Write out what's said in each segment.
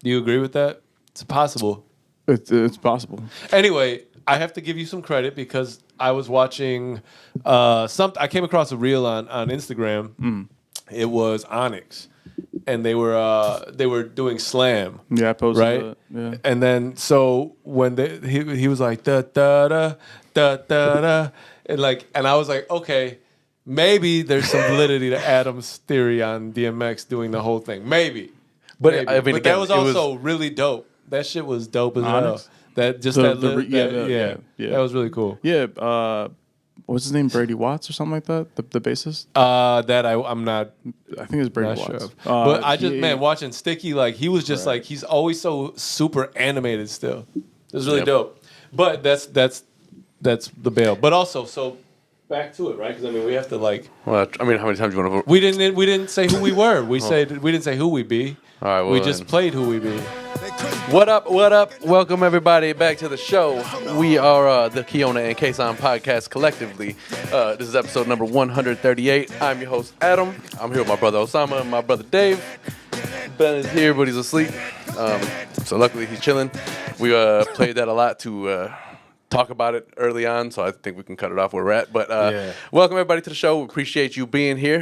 Do you agree with that? It's possible. It's possible. Anyway, I have to give you some credit because I was watching I came across a reel on Instagram. It was Onyx, and they were doing slam. Yeah, I posted right. that. Yeah. And then so when he was like da da da da da da, and I was like, okay, maybe there's some validity to Adam's theory on DMX doing the whole thing. Maybe. But maybe. I mean, but again, that was also really dope. That shit was dope as Onyx? hell. That just Yeah. that was really cool. Yeah. What's his name? Brady Watts or something like that? The bassist? That I'm not I think it's Brady sure Watts. of. But I just watching Sticky, like he was just like he's always so super animated still. It was really dope. But that's the bail. But also, so back to it, right? Because I mean we have to like. Well, I mean, how many times do you want to vote? We didn't say who we were. We didn't say who we be. All right, well, we just played who we be. What up? What up? Welcome everybody back to the show. We are the Kiona and Kasson podcast collectively. This is episode number 138. I'm your host Adam. I'm here with my brother Osama and my brother Dave. Ben is here, but he's asleep. So luckily he's chilling. We played that a lot to talk about it early on, so I think we can cut it off where we're at. But welcome everybody to the show. We appreciate you being here.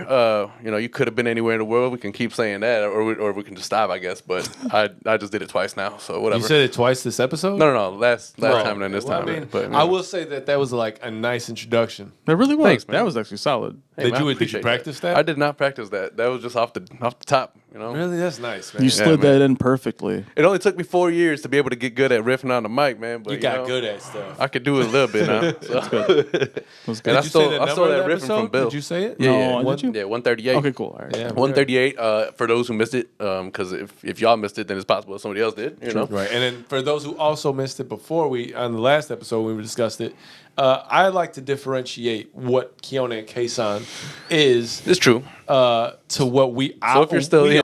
You could have been anywhere in the world. We can keep saying that, or we can just stop, I guess. But I just did it twice now, so whatever. You said it twice this episode? No. Last time and this time. I mean, but, I will say that was like a nice introduction. It really was. Thanks, man. That was actually solid. Hey, man, Did you practice that? I did not practice that. That was just off the top. Really, that's nice, man. You slid man. that in perfectly. It only took me 4 years to be able to get good at riffing on the mic, man. But you got good at stuff. I could do it a little bit now. So. That's good. And I Did you say stole the that number of the riffing from episode? Bill. Did you say it? Yeah, No, did you? Yeah, 138. Okay, cool. All right. Yeah. 138. For those who missed it, because if y'all missed it, then it's possible somebody else did. You know, Right. And then for those who also missed it before on the last episode when we discussed it, I like to differentiate what Kiona and Kasson is it's true. to what we are. So if you're still here,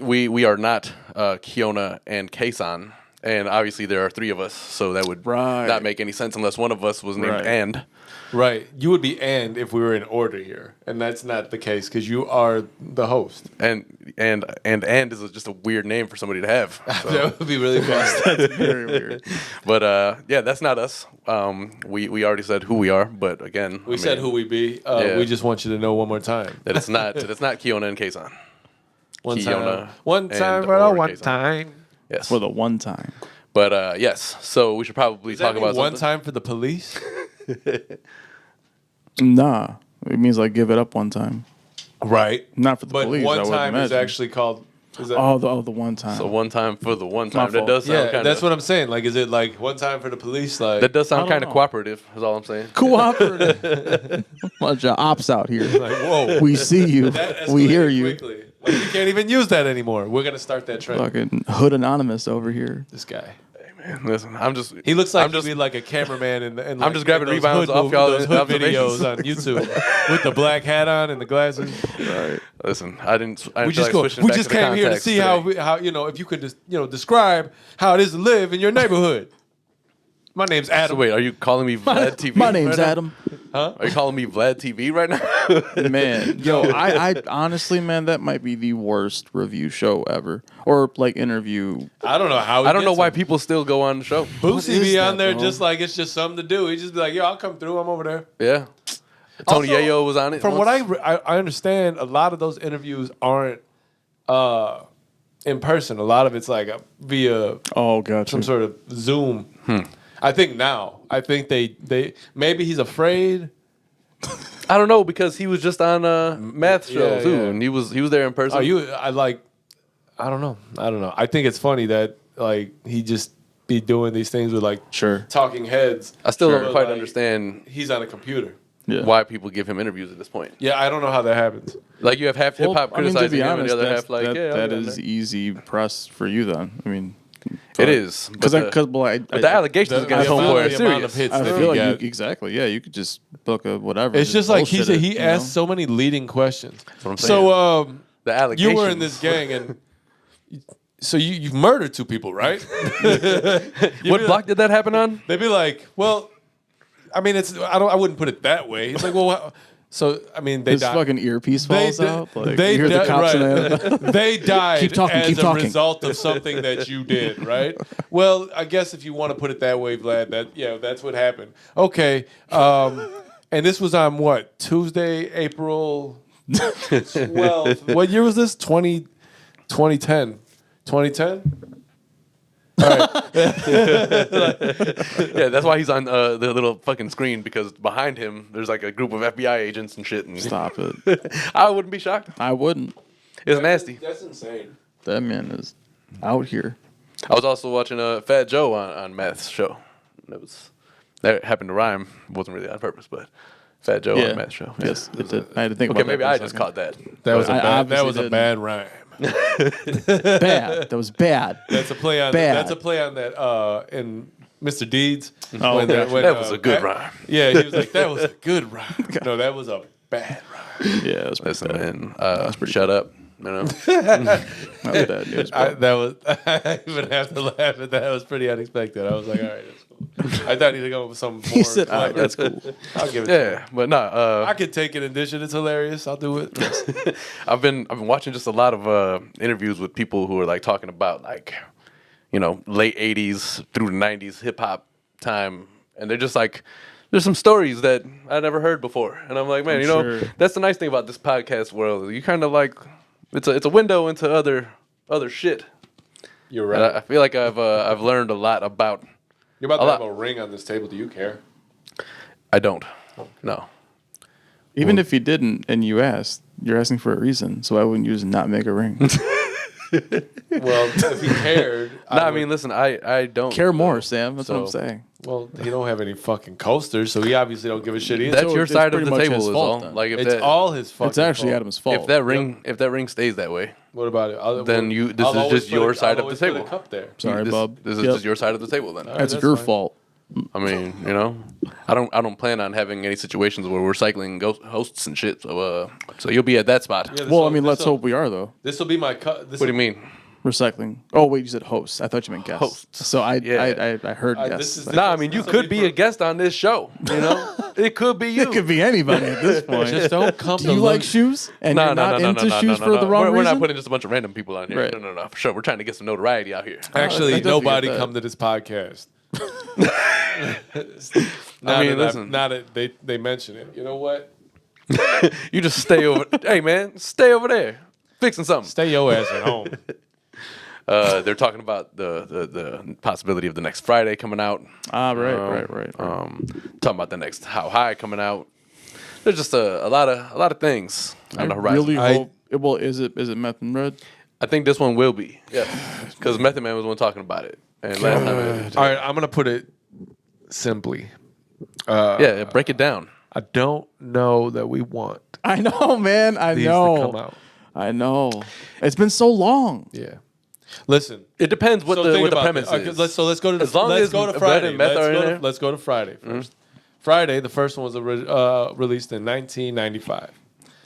we are not Kiona and Kasson, and obviously there are three of us, so that would not make any sense unless one of us was named And. Right. You would be and if we were in order here, and that's not the case because you are the host. And is just a weird name for somebody to have. So. That would be really fun. That's very weird. But yeah, that's not us. We already said who we are, but again, We said who we be. We just want you to know one more time. that it's not Kiona and Kasson. One Kiona time and for the or one Kasson. time. Yes. For the one time. But yes, so we should probably Does that talk mean about one something. time for the police? Nah. It means like give it up one time. Right. Not for the But police. one I would time is imagine. actually called. Is that, the one time. So one time for the one My time. That fault. does sound yeah, kind of. that's what I'm saying. Like, is it like one time for the police? Like, That does I sound don't kind of know. cooperative. Is all I'm saying. Cooperative. Bunch of ops out here. like whoa. We see you. That We hear escalated you. quickly. Like, you can't even use that anymore. We're gonna start that trend. Fucking Hood Anonymous over here. This guy. Man, listen, I'm just. He looks like I'm just. he'd be like a cameraman in the. I'm just grabbing those rebounds hood off y'all those hood observations. videos on YouTube with the black hat on and the glasses. Listen, I didn't. I We didn't just feel like switching we back just to the came here to context see today. how if you could just describe how it is to live in your neighborhood. My name's So Adam. wait, are you calling me Vlad TV? My name's right now? Adam. Huh? Are you calling me Vlad TV right now? Man, yo, I honestly, man, that might be the worst review show ever. Or like interview. I don't know how. I don't know why people still go on the show. Boosie is be on that, there bro? just like it's just something to do. He just be like, yo, I'll come through. I'm over there. Yeah. Tony Also, Yayo was on it. From once. what I understand, a lot of those interviews aren't in person. A lot of it's like via Oh, gotcha. some sort of Zoom. I think now. I think they maybe he's afraid. I don't know because he was just on a math show Yeah, too, yeah. and he was there in person. I don't know. I think it's funny that like he just be doing these things with like Sure. talking heads. I still But, don't quite like, understand He's on a computer. Yeah. why people give him interviews at this point. Yeah, I don't know how that happens. Like you have half hip hop Well, I mean, to criticizing be him, honest, and the other that's- half like, that, yeah, that I'll be on is there. easy press for you then. I mean, It is Because but the allegations against Homeboy are the amount serious. of hits I that feel he like got. exactly. Yeah, you could just book a whatever. It's just like he bullshit said. it, He you asked know? so many leading questions. what I'm So The allegations. you were in this gang and so you murdered two people, right? What block did that happen on? They'd be like, well, I mean, I wouldn't put it that way. He's like, well, So I mean, they His died. fucking earpiece falls out. Like, They you hear the cops in the They died Keep talking, as keep a talking. result of something that you did, right? Well, I guess if you want to put it that way, Vlad, that's what happened. Okay, and this was on what, Tuesday, April 12th. What year was this? 2010. 2010. All right. Yeah, that's why he's on the little fucking screen, because behind him there's like a group of FBI agents and shit. And Stop it. I wouldn't be shocked. I wouldn't. It's nasty. That's insane. That man is out here. I was also watching Fat Joe on Math's show. That happened to rhyme. It wasn't really on purpose, but Fat Joe on Math's show. Yeah. Yes, it did. I had to think Okay, about maybe that for I a just second. caught that. That was I that was obviously a bad rhyme. Bad. That was bad. That's a play on. Bad. That's a play on that in Mr. Deeds. Oh, when okay. when, That was a good Pat- rhyme. Yeah, he was like, that was a good rhyme. No, that was a bad rhyme. Yeah, it was pretty Listen, bad. man, shut up. You know? That was bad news, bro. I even have to laugh at that. That was pretty unexpected. I was like, all right, that's cool. I thought he'd go with some more. He said, all right, clever. that's cool. I'll give it to him. Yeah, but no. I could take an addition. It's hilarious. I'll do it. I've been watching just a lot of interviews with people who are like talking about, like, you know, late '80s through the '90s hip hop time, and they're just like, there's some stories that I never heard before, and I'm like, man, I'm you know, sure. that's the nice thing about this podcast world. You kind of like, it's a window into other shit. You're And right. I feel like I've learned a lot about. You're about a to lot. have a ring on this table. Do you care? I don't. No. Even if you didn't and you asked, you're asking for a reason. So I wouldn't use not make a ring. Well, if you cared, No, I mean, listen, I don't Care more, Sam. That's what I'm So- saying. well, he don't have any fucking coasters, so he obviously don't give a shit either. That's So your it's side of pretty the much table his is fault all. then. Like if It's that, all his fucking It's actually fault. Adam's fault. if that ring stays that way, What about it? Then this I'll is always just put your a- side I'll of the always put table. a cup there. Sorry, this, bub. This is Yep. just your side of the table then. That's that's your fine. fault. I mean, you know, I don't plan on having any situations where we're cycling hosts and shit. So you'll be at that spot. Yeah, Well, I mean, let's hope we are, though. This will be my cut. What do you mean? Recycling. Oh, wait, you said hosts. I thought you meant guests. Hosts. So I Yeah. I heard This guests. is Nah, I mean, you This'll could be be a for- guest on this show. You know, it could be you. It could be anybody at this point. Just don't come Do to you like look- shoes? And No, you're no, not no, into no, shoes no, for no. the wrong We're reason? not putting just a bunch of random people on here. Right. No, for sure. We're trying to get some notoriety out here. Actually, I definitely nobody get that. come to this podcast. I mean, listen. Now that they mention it, you know what? You just stay over. Hey, man, stay over there, fixing something. Stay your ass at home. They're talking about the possibility of the next Friday coming out. Right. Talking about the next How High coming out. There's just a lot of things on the horizon. really hope. Well, is it Meth and Red? I think this one will be. Yeah, because Method Man was the one talking about it. And last time, All right, I'm gonna put it simply. yeah, break it down. I don't know that we want I know, man. I these know. to come out. I know. It's been so long. Yeah. Listen. It depends what so the think what the about premise this. is. Let's go to As long let's as go to Red Friday. and Meth are in there. Let's go to Friday 1st. Friday, the first one was released in 1995.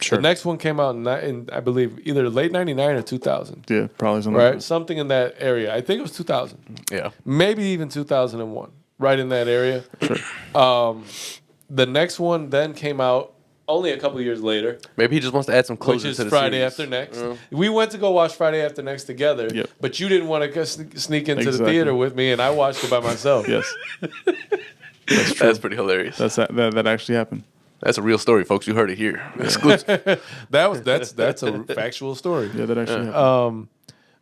Sure. The next one came out in I believe either late 99 or 2000. Yeah, probably something Right, like that. something in that area. I think it was 2000, yeah. maybe even 2001. Right in that area. Sure. The next one then came out only a couple years later, Maybe he just wants to add some which closure is to the Friday series. After Next. We went to go watch Friday After Next together, Yep. but you didn't want to sneak into the Exactly. theater with me, and I watched it by myself. Yes. That's pretty hilarious. That actually happened. That's a real story, folks. You heard it here. Exclusive. That's a factual story. Yeah, that actually happened.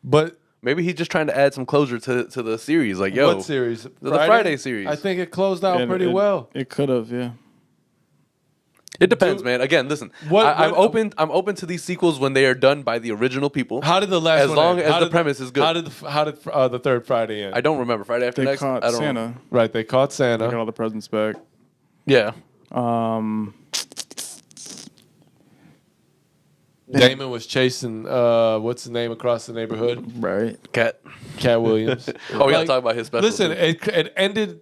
But Maybe he's just trying to add some closure to the series. Like, yo, what series? The Friday series. I think it closed out And pretty well. It could have, yeah. It depends, man. Again, listen. I'm open to these sequels when they are done by the original people. How did the last As one long end? as How the did premise is good. How did the third Friday end? I don't remember Friday After They Next. caught I don't. Santa. Right, they caught Got Santa. all the presents back. Yeah. Damon was chasing what's his name across the neighborhood? Right. Cat. Cat Williams. Oh, we gotta Like, talk about his special. Listen, too. it ended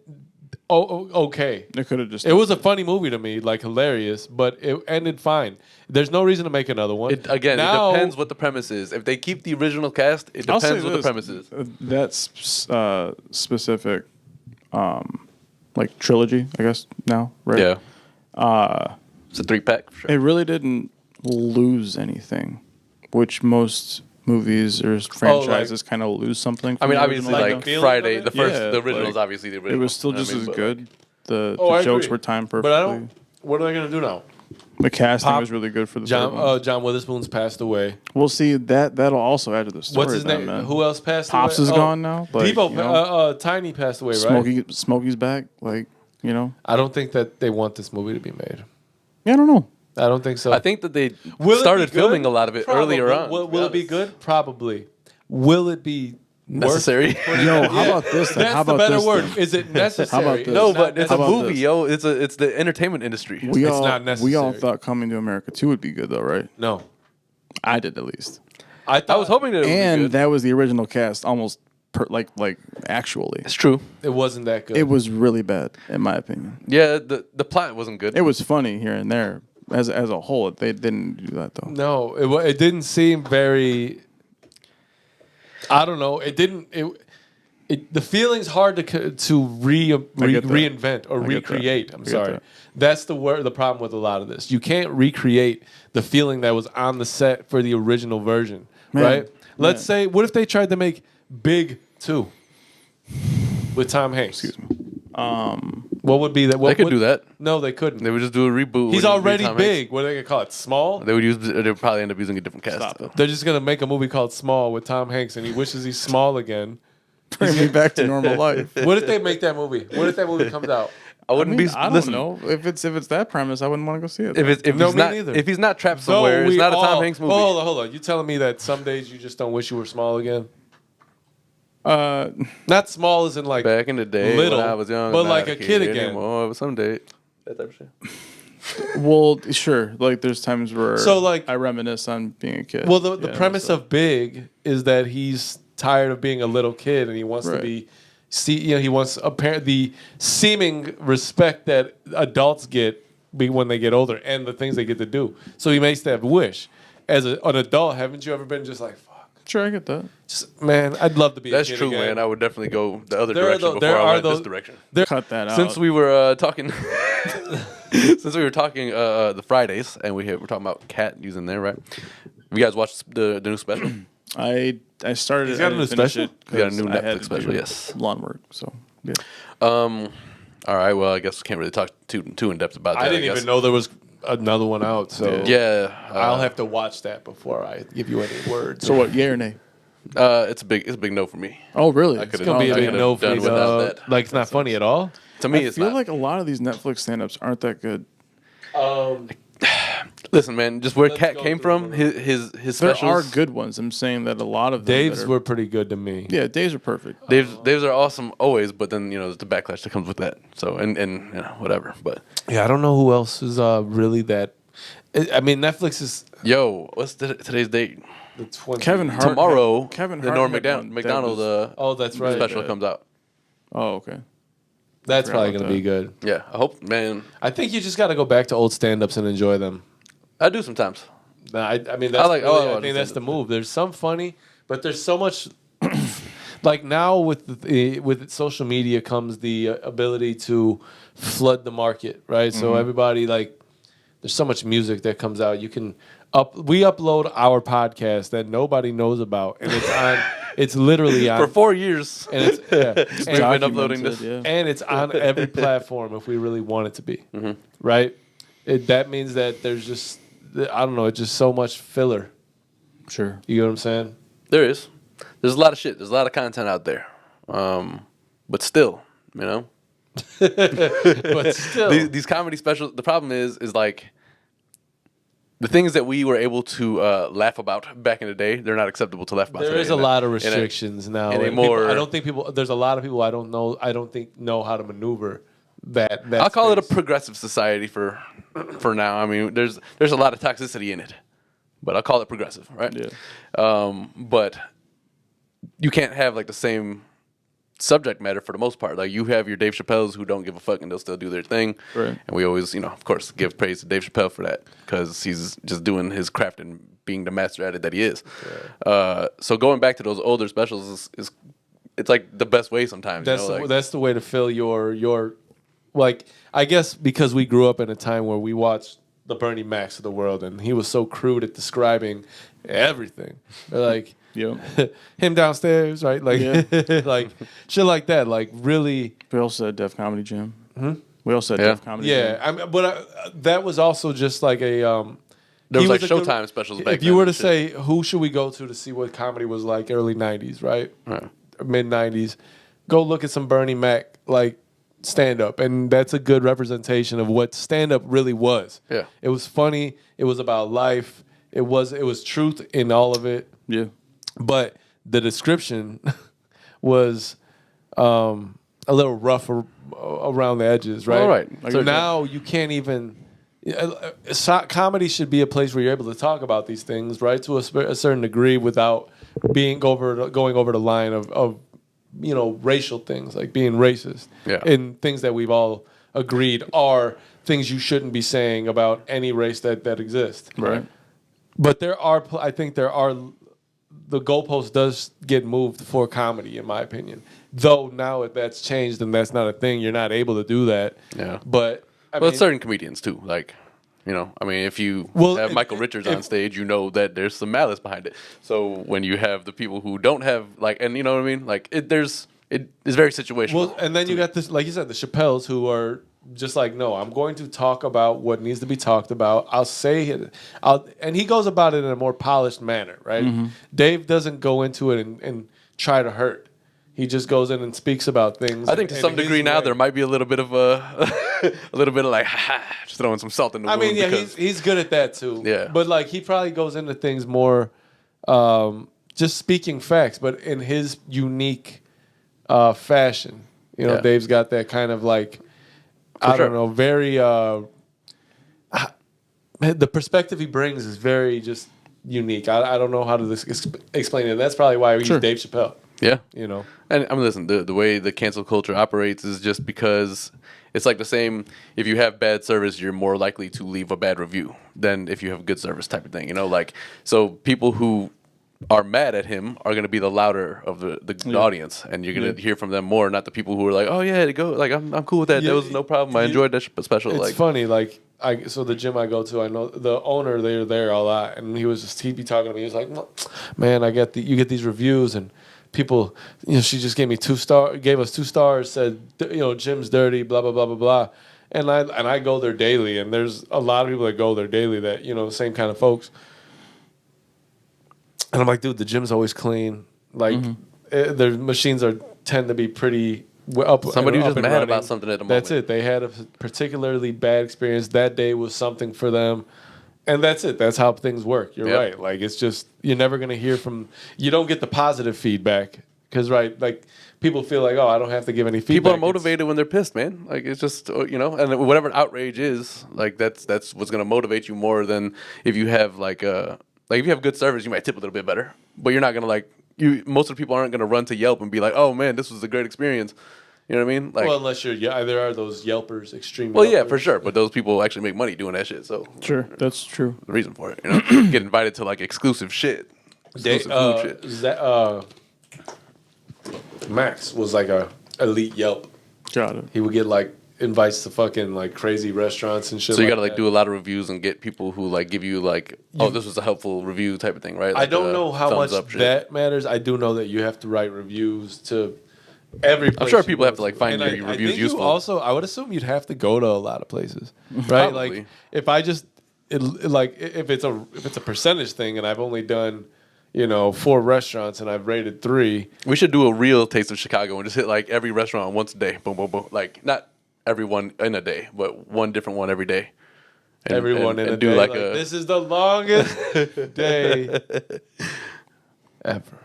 okay. It could have just. It was a funny movie to me, like hilarious, but it ended fine. There's no reason to make another one. It depends what the premise is. If they keep the original cast, it I'll say depends what the this, premise is. That's specific, like trilogy, I guess now, right? Yeah. It's a 3-pack for sure. It really didn't lose anything, which most movies or franchises kind of lose something. I From mean, the obviously, original. like feeling Friday, of it? the original is obviously the original. It was still just as but, good. The I jokes agree. were timed But perfectly. what are they gonna do now? The casting Pop- was really good for the third one. John Witherspoon's passed away. We'll see that'll also add to the story. What's his then, name? Man. Who else passed Pops away? is gone now. Like, Debo, you know, Tiny passed away, right? Smokey's back. Like, you know. I don't think that they want this movie to be made. Yeah, I don't know. I don't think so. I think that they Will it be started good? filming a lot of it Probably. earlier on. Will it be good? Probably. Will it be Necessary? Yo, how about this? Then? That's How about the better this? word. Then? Is it necessary? How about this? No, It's but not it's a How about movie, this? yo. It's the entertainment industry. We It's all not we all necessary. thought Coming to America 2 would be good, though, right? No. I did at least. I I was hoping that it would be And good. that was the original cast, almost like actually. It's true. it wasn't that good. It was really bad, in my opinion. Yeah, the plot wasn't good. It was funny here and there. As a whole, they didn't do that though. No, it didn't seem very. I don't know. It didn't. The feeling's hard to reinvent or I get that. recreate. I'm I get sorry. that. That's the problem with a lot of this. You can't recreate the feeling that was on the set for the original version, Man, right? Let's man. say, what if they tried to make Big 2 with Tom Hanks? Excuse me. What would be that? They could do that. No, they couldn't. They would just do a reboot. He's with already Tom Hanks. big. What are they gonna call it? Small? They would probably end up using a different cast. Stop though. it. They're just gonna make a movie called Small with Tom Hanks, and he wishes he's small again. Bring me back to normal life. What if they make that movie? What if that movie comes out? I wouldn't be. I don't listen, know if it's that premise. I wouldn't want to go see it. if he's not trapped somewhere, it's not a Tom Hanks movie. Hold on. You telling me that some days you just don't wish you were small again? Uh, Not small as in like Back in the day, little, when I was young, but not like a kid again. anymore, but someday, that type of shit. well, sure. Like there's times where So, like- I reminisce on being a kid. Well, the Yeah, premise so- of Big is that he's tired of being a little kid and he wants to Right. be. He wants the seeming respect that adults get when they get older and the things they get to do. So he makes that wish. As an adult, haven't you ever been just like, fuck? Sure, I get that. Just, man, I'd love to be. That's a kid true, again. man. I would definitely go the other There are direction tho- before there I are went this those- direction. Cut that out. Since we were talking, since we were talking the Fridays, and we're talking about Cat using there, right? You guys watched the new special? I started. He's got a I new didn't finish special? it He's got a 'cause new I had Netflix to special, do yes. lawn work. So yeah. All right. Well, I guess we can't really talk too in depth about that. I didn't even know there was another one out, so Yeah, I'll have to watch that before I give you any words. So what? Yay or nay? it's a big no for me. Oh, really? I could've It's gonna be a I big could've no for done you. without that. Like it's not funny at all. To me, I it's feel not. like a lot of these Netflix stand-ups aren't that good. Listen, man, just where Let's Cat go came through from, them. his There specials. are good ones. I'm saying that a lot of them Dave's that are- were pretty good to me. Yeah, Dave's are perfect. Dave's are awesome always, but then there's the backlash that comes with that. So and whatever. But Yeah, I don't know who else is really that. I mean, Netflix is yo, what's today's date? the 20. Kevin Hart. Tomorrow, Kevin the Hart Norm had one that McDonald was- Oh, that's right. special comes out. Oh, okay. That's forgot probably about gonna be good. Yeah, I hope, man. I think you just got to go back to old stand-ups and enjoy them. I do sometimes. Nah, I mean, that's like- really, I I think that's the understand. move. There's some funny, but there's so much. Like now with social media comes the ability to flood the market, right? So everybody there's so much music that comes out. You can we upload our podcast that nobody knows about, and it's on. It's literally on For 4 years, and it's we've been Documented, uploading this. yeah. and it's on every platform if we really want it to be, right? That means that there's just I don't know, it's just so much filler. Sure. You get what I'm saying? There's a lot of shit. There's a lot of content out there. But still, But still, these comedy specials. The problem is like the things that we were able to laugh about back in the day. They're not acceptable to laugh about. there today. is a lot of restrictions now. in a and people- more- I don't think people. There's a lot of people I don't think know how to maneuver that. I'll call it a space. progressive society for now. I mean, there's a lot of toxicity in it, but I'll call it progressive, right? Yeah. But you can't have like the same subject matter for the most part. Like you have your Dave Chappelle's who don't give a fuck and they'll still do their thing. Right. And we always, of course, give praise to Dave Chappelle for that because he's just doing his craft and being the master at it that he is. So going back to those older specials is it's like the best way sometimes. That's the way to fill your like. I guess because we grew up in a time where we watched the Bernie Macs of the world, and he was so crude at describing everything. Like him downstairs, right? Like like shit like that. Like really. We also had Def Comedy Jam. We also had Def Comedy Jam. Yeah, I mean, but that was also just like a. There was like a Showtime specials back If then. you were to and shit. say who should we go to see what comedy was like early '90s, right? Mid '90s, go look at some Bernie Mac like stand up, and that's a good representation of what stand up really was. Yeah, it was funny. It was about life. It was truth in all of it. Yeah. But the description was a little rough around the edges, right? All right. So now you can't even. Comedy should be a place where you're able to talk about these things, right, to a certain degree, without going over the line of racial things, like being racist, and things that we've all agreed are things you shouldn't be saying about any race that exists. Right. But I think the goalpost does get moved for comedy, in my opinion. Though now if that's changed and that's not a thing, you're not able to do that. Yeah. But I well, mean, certain comedians too. Like, I mean, if you have Michael Richards on stage, you know that there's some malice behind it. So when you have the people who don't have and you know what I mean, like it is very situational. Well, and then you got this, like you said, the Chappelles who are just like, no, I'm going to talk about what needs to be talked about. I'll say it. And he goes about it in a more polished manner, right? Mm-hmm. Dave doesn't go into it and try to hurt. He just goes in and speaks about things. I think to some degree now there might be a little bit of like, just throwing some salt in the wound. I mean, yeah, he's good at that too. Yeah. But like he probably goes into things more just speaking facts, but in his unique fashion. Dave's got that kind of like, I don't know, very the perspective he brings is very just unique. I don't know how to explain it. That's probably why he's Dave Chappelle. Yeah. And I mean, listen, the way the cancel culture operates is just because it's like the same. If you have bad service, you're more likely to leave a bad review than if you have good service type of thing. So people who are mad at him are going to be the louder of the audience, and you're going to hear from them more, not the people who are like, oh yeah, go, like I'm cool with that. There was no problem. I enjoyed that special. It's funny, like so the gym I go to, I know the owner. They're there a lot, and he'd be talking to me. He was like, man, you get these reviews and. People, she just gave us 2 stars, said, gym's dirty, blah, blah, blah, blah, blah. And I go there daily, and there's a lot of people that go there daily that, same kind of folks. And I'm like, dude, the gym's always clean. Like, their machines tend to be pretty up. Somebody up just and mad running. about something at the moment. That's it. They had a particularly bad experience. That day was something for them. And that's it. That's how things work. You're right. Like, it's just, you're never going to hear you don't get the positive feedback. Because, like, people feel like, oh, I don't have to give any feedback. People are motivated when they're pissed, man. Like, it's just, and whatever outrage is, like, that's what's going to motivate you more than if you have, if you have good service, you might tip a little bit better. But you're not going to, most of the people aren't going to run to Yelp and be like, oh, man, this was a great experience. You know what I mean? Like, well, unless there are those Yelpers, extreme. Well, Yelpers. yeah, for sure. But those people actually make money doing that shit. So sure, that's true. The reason for it, get invited to like exclusive shit. Exclusive food shit. Max was like a elite Yelp. Got it. He would get like invites to fucking like crazy restaurants and shit. So you gotta do a lot of reviews and get people who like give you like, oh, this was a helpful review type of thing, right? Like I don't know how much that matters. I do know that you have to write reviews to. I'm sure people have to like find your reviews useful. I would assume you'd have to go to a lot of places, right? Probably. Like if I just if it's a percentage thing, and I've only done 4 restaurants and I've rated 3. We should do a real Taste of Chicago and just hit like every restaurant once a day. Boom, boom, boom. Like not every one in a day, but one different one every day. And do like this is the longest day ever.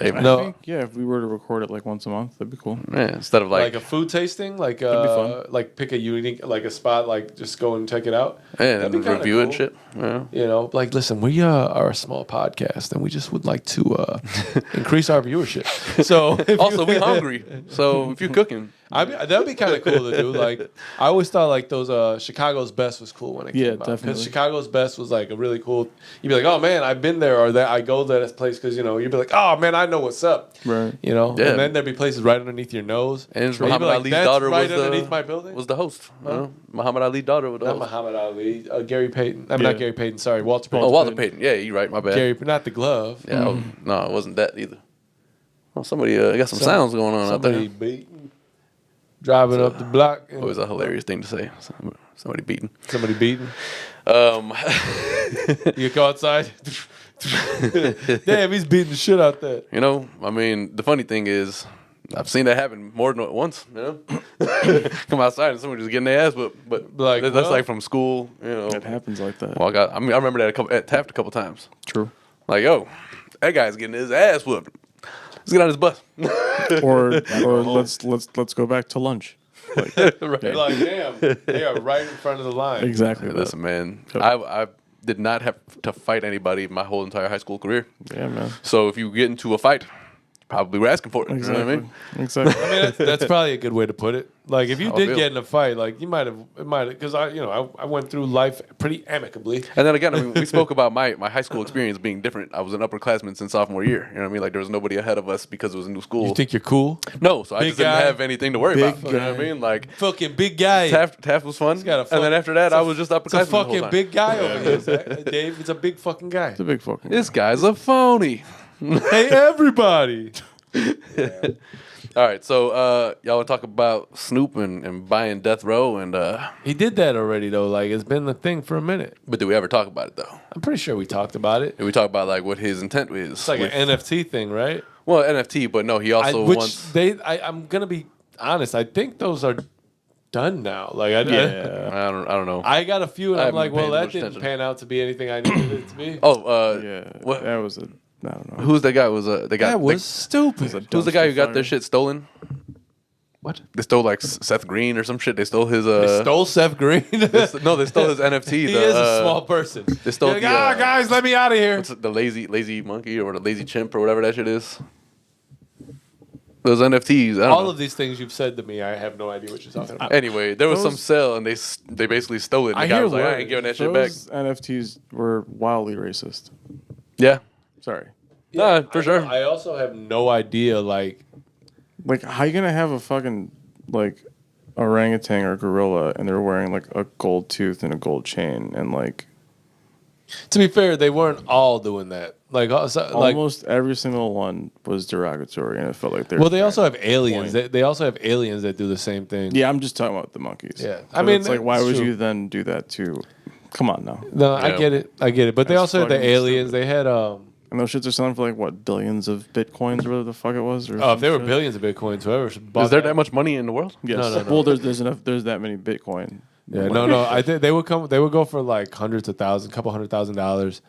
I think, if we were to record it like once a month, that'd be cool. Yeah, instead of like a food tasting, like be fun. Like pick a unique a spot, like just go and check it out. Yeah, and review it and shit. Yeah. Like listen, we are a small podcast, and we just would like to increase our viewership. So also we hungry, so if you're cooking, That'd be kind of cool to do. Like, I always thought like those Chicago's Best was cool when it came out. definitely. Because Chicago's Best was like a really cool. You'd be like, oh man, I've been there, or that I go to that place because you'd be like, oh man, I know what's up. Right. Yeah. And then there'd be places right underneath your nose. And you'd be Muhammad like, Ali's that's daughter right was underneath my building. was the host. Muhammad Ali's daughter was the Not host. Muhammad Ali, Gary Payton. I'm not Gary Payton. Sorry, Walter Payton. Oh, Walter Payton. Yeah, you're right. My bad. Gary, not the glove. Yeah, no, it wasn't that either. Well, somebody got some sounds going on out Somebody there. beating, driving up the block. And Always a hilarious thing to say. Somebody beating. Somebody beating. Um, You go outside. Damn, he's beating the shit out there. I mean, the funny thing is, I've seen that happen more than once. Come outside and somebody just getting their ass whooped. But Like, that's well, like from school. It happens like that. Well, I remember that at Taft a couple times. True. Like, yo, that guy's getting his ass whooped. Let's get on his bus. Or let's go back to lunch. Like, Right. You're like, damn, they are right in front of the line. exactly. that. Listen, man, I did not have to fight anybody my whole entire high school career. Yeah, man. So if you get into a fight, probably were asking for it. Exactly. You know what I mean? Exactly. I mean, that's probably a good way to put it. Like, if you How I did feel. get in a fight, like, you might have, because I went through life pretty amicably. And then again, I mean, we spoke about my high school experience being different. I was an upperclassman since sophomore year. You know what I mean? Like, there was nobody ahead of us because it was a new school. You think you're cool? No, so I Big just didn't guy. have anything to worry Big about. You know what I mean? Like, Fucking big guy. Taft was fun. got a And then after that, I was just upperclassman. It's a the whole fucking time. big guy over here, Zach. Dave. It's a big fucking guy. It's a big fucking. This guy's a phony. Hey, everybody. All right, so y'all want to talk about Snoop and buying Death Row, and He did that already, though. Like, it's been the thing for a minute. but did we ever talk about it though? I'm pretty sure we talked about it. Did we talk about like what his intent is? It's like an NFT thing, right? Well, NFT, but no, he also wants. I'm gonna be honest. I think those are done now. Like, I don't know. I got a few, and I I'm haven't like, been well, paying that much didn't attention. pan out to be anything I needed it to be. Oh, Yeah. what? That was a. I don't know. Who's that guy? Was they got That was stupid. who's the guy who got their dumpster shit stolen? What? They stole like Seth Green or some shit. They stole his. They stole Seth Green. No, they stole his NFT. He is a small person. They stole You're like, the, guys, let me out of here. What's it, the lazy monkey or the lazy chimp or whatever that shit is. Those NFTs. I don't All know. of these things you've said to me, I have no idea what you're talking about. Anyway, there was some Those- sale and they basically stole it. And I the guy hear was like, I words. ain't giving that shit back. Those NFTs were wildly racist. Yeah. Sorry. Nah, for I sure. know. I also have no idea, like, Like, how you gonna have a fucking like orangutan or gorilla and they're wearing like a gold tooth and a gold chain and like to be fair, they weren't all doing that. Like, almost every single one was derogatory and it felt like they're. well, they also have aliens. Point. They also have aliens that do the same thing. Yeah, I'm just talking about the monkeys. Yeah. I I mean, mean, it's like, why it's would true. you then do that to? Come on now. No, Yeah. I get it. But they That's also had the fucking aliens. stupid. They had And those shits are selling for like what, billions of bitcoins or whatever the fuck it was. Or oh, if some there were shit? billions of bitcoins, whoever Is there that much money in the world? Yes. No, no, no. Well, there's enough. There's that many bitcoin. Yeah, no. I think they would come. They would go for like hundreds of thousands, couple $100,000.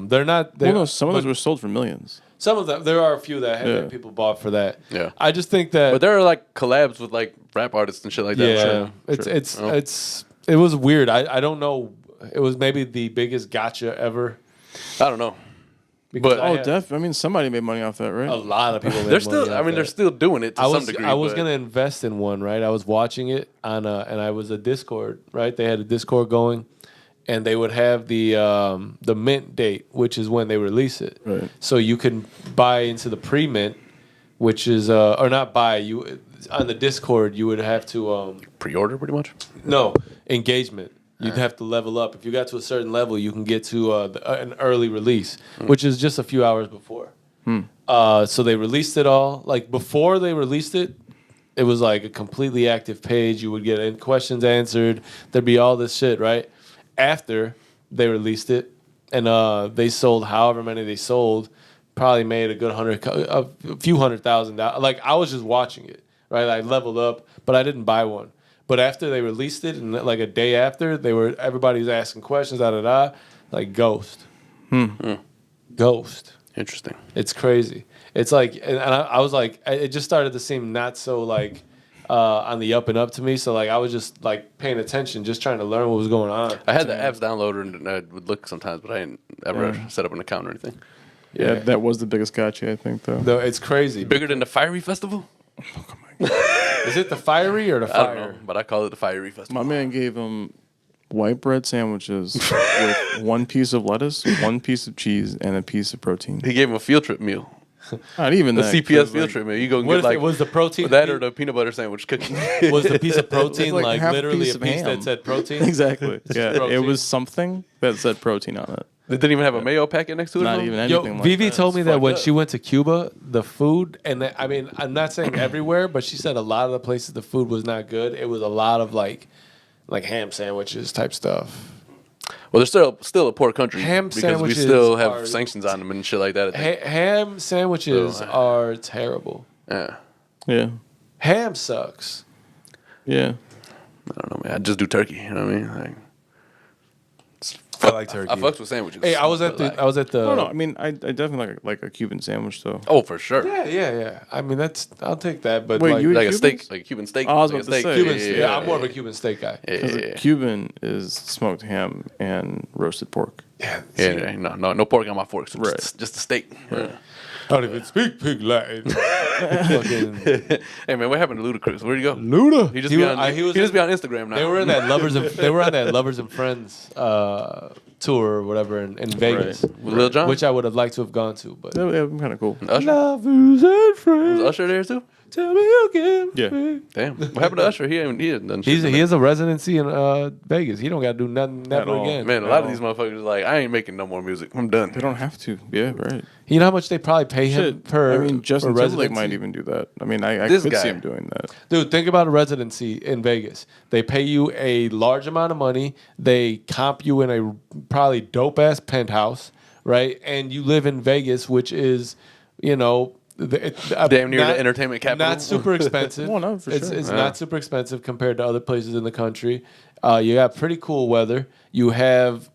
They're not. Well, no, some of but those were sold for millions. Some of them. There are a few that Yeah. people bought for that. Yeah. I just think that. But there are like collabs with like rap artists and shit like that. yeah, Sure. it was weird. I don't know. It was maybe the biggest gotcha ever. I don't know. Because But- I Oh, had I mean, somebody made money off that, right? a lot of people. Made They're money still. I off mean, they're that. still doing it to some degree. I was but- gonna invest in one, right? I was watching it on and I was a Discord, right? They had a Discord going, and they would have the mint date, which is when they release it. Right. So you can buy into the pre-mint, which is or not buy you on the Discord. You would have to pre-order pretty much. no engagement. You'd have to level up. If you got to a certain level, you can get to an early release, which is just a few hours before. So they released it all. Like before they released it, it was like a completely active page. You would get questions answered. There'd be all this shit, right? After they released it, and they sold however many they sold, probably made a good a few $100,000. Like I was just watching it, right? I leveled up, but I didn't buy one. But after they released it, and like a day after, everybody's asking questions, like ghost. Ghost. Interesting. It's crazy. It's like, and I was like, it just started to seem not so like on the up and up to me. So like, I was just like paying attention, just trying to learn what was going on. I had the apps downloaded and I would look sometimes, but I didn't ever set up an account or anything. Yeah, that was the biggest gotcha, I think, though. Though it's crazy. Bigger than the Fyre Festival? Oh my Is it the fiery or the I don't fire? know, but I call it the Fiery Festival. My man gave him white bread sandwiches with 1 piece of lettuce, 1 piece of cheese, and a piece of protein. He gave him a field trip meal. Not even The that. CPS 'cause, field like, trip meal. You go and What get if like it was the protein? that or the peanut butter sandwich cookie. Was the piece of protein like like half a literally piece a of piece ham. that said protein? Exactly. Yeah, protein. it was something that said protein on it. They didn't even have a mayo packet next to it. Not though? even Yo, anything like Vivi that. told me It's that fucked when up. she went to Cuba, the food, and I mean, I'm not saying everywhere, but she said a lot of the places the food was not good. It was a lot of like ham sandwiches type stuff. Well, they're still a poor country Ham because we sandwiches still have are- sanctions on them and shit like that. I think. Ham sandwiches are terrible. Yeah. Yeah. Ham sucks. Yeah. I don't know, man. I just do turkey. You know what I mean? Like, I like turkey. I fucks with sandwiches. Hey, I was at but, the. I was at the. No, I mean, I definitely like a Cuban sandwich though. Oh, for sure. Yeah. I mean, I'll take that. But Wait, like, you- Like a Cubans? steak, like a Cuban steak. Oh, I was like about a to steak. say. Cuban. Yeah, I'm more of a Cuban steak guy. Yeah, Because yeah, a Cuban is smoked ham and roasted pork. Yeah. yeah. No pork on my fork. So Right. just a steak. Yeah. I don't even speak pig Latin. Fucking Hey man, what happened to Ludacris? Where'd he go? Luda. He just be on Instagram now. They were in that Lovers and Friends tour or whatever in Vegas, With Lil Jon? which I would have liked to have gone to, but That would be kind of cool. Usher? Lovers and Friends. Was Usher there too? Tell me again. Yeah. Damn. What happened to Usher? He hasn't done shit. He has a residency in Vegas. He don't got to do nothing never all. again. Man, a lot of these motherfuckers like, I ain't making no more music. I'm done. They don't have to. Yeah, right. You know how much they probably pay him Shit. per? I mean, Justin per Timberlake residency? might even do that. I mean, I This could guy. see him doing that. Dude, think about a residency in Vegas. They pay you a large amount of money. They comp you in a probably dope ass penthouse, right? And you live in Vegas, which is, Damn near the entertainment capital. Not super expensive. Well, no, for it's sure. it's not super expensive compared to other places in the country. You got pretty cool weather. You have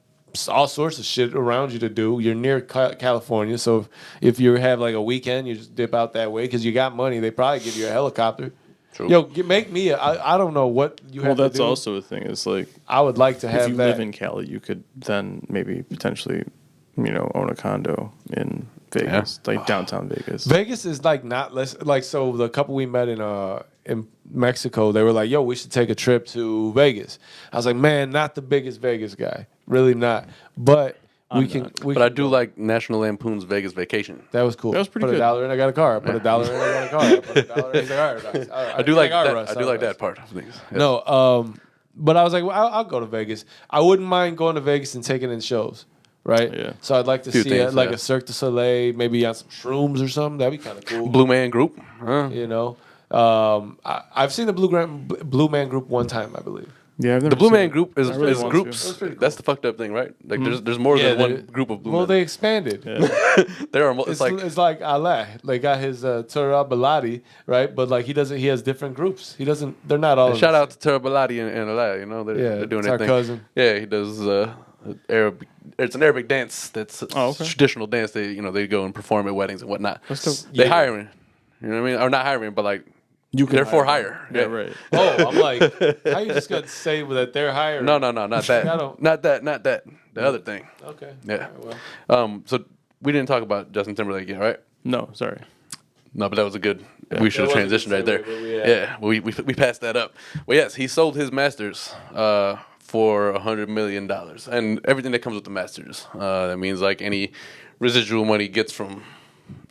all sorts of shit around you to do. You're near California, so if you have like a weekend, you just dip out that way because you got money. They probably give you a helicopter. True. Yo, make me. I don't know what you have Well, to that's do. also a thing. It's like I would like to have if you that. live in Cali, you could then maybe potentially, own a condo in Vegas, like downtown Vegas. Vegas is like not less like so. The couple we met in Mexico, they were like, "Yo, we should take a trip to Vegas." I was like, "Man, not the biggest Vegas guy, really not." But we can. But I do like National Lampoon's Vegas Vacation. That was cool. That was pretty put good. $1 in, I got a car. Put $1 in, I got a car. Put $1 in, I got a car. I do like that. I do like that part of things. Yeah. No, but I was like, well, I'll go to Vegas. I wouldn't mind going to Vegas and taking in shows, right? Yeah. So I'd like to Few see things, like yeah. a Cirque du Soleil, maybe on some shrooms or something. That'd be kind of cool. Blue Man Group. Huh? You know, I've seen the Blue Man Group one time, I believe. Yeah, I've never The Blue seen Man it. Group is I really want to. groups. That's pretty cool. That's the fucked up thing, right? Like there's more than one group of Blue Well, Men. they expanded. There are. It's like Allah. They got his Torah Baladi, right? But like he doesn't. He has different groups. He doesn't. They're not all. Shout out to Terabaladi and Allah. You know, Yeah, they're doing it's their our thing. cousin. Yeah, he does Arab. It's an Arabic dance. That's a okay. traditional dance. They go and perform at weddings and whatnot. That's dope. They Yeah. hiring. You know what I mean? Or not hiring, but like You can they're for hire hire. them. Yeah, right. Oh, I'm like, how you just gonna say that they're hiring? No, not that. I don't- Not that. The other thing. Okay. Yeah. All right, well. So we didn't talk about Justin Timberlake yet, right? No, sorry. No, but that was a good. We should have That was a transitioned good right there. segue, but we, Yeah, we passed that up. Well, yes, he sold his masters for $100 million, and everything that comes with the masters. That means like any residual money gets from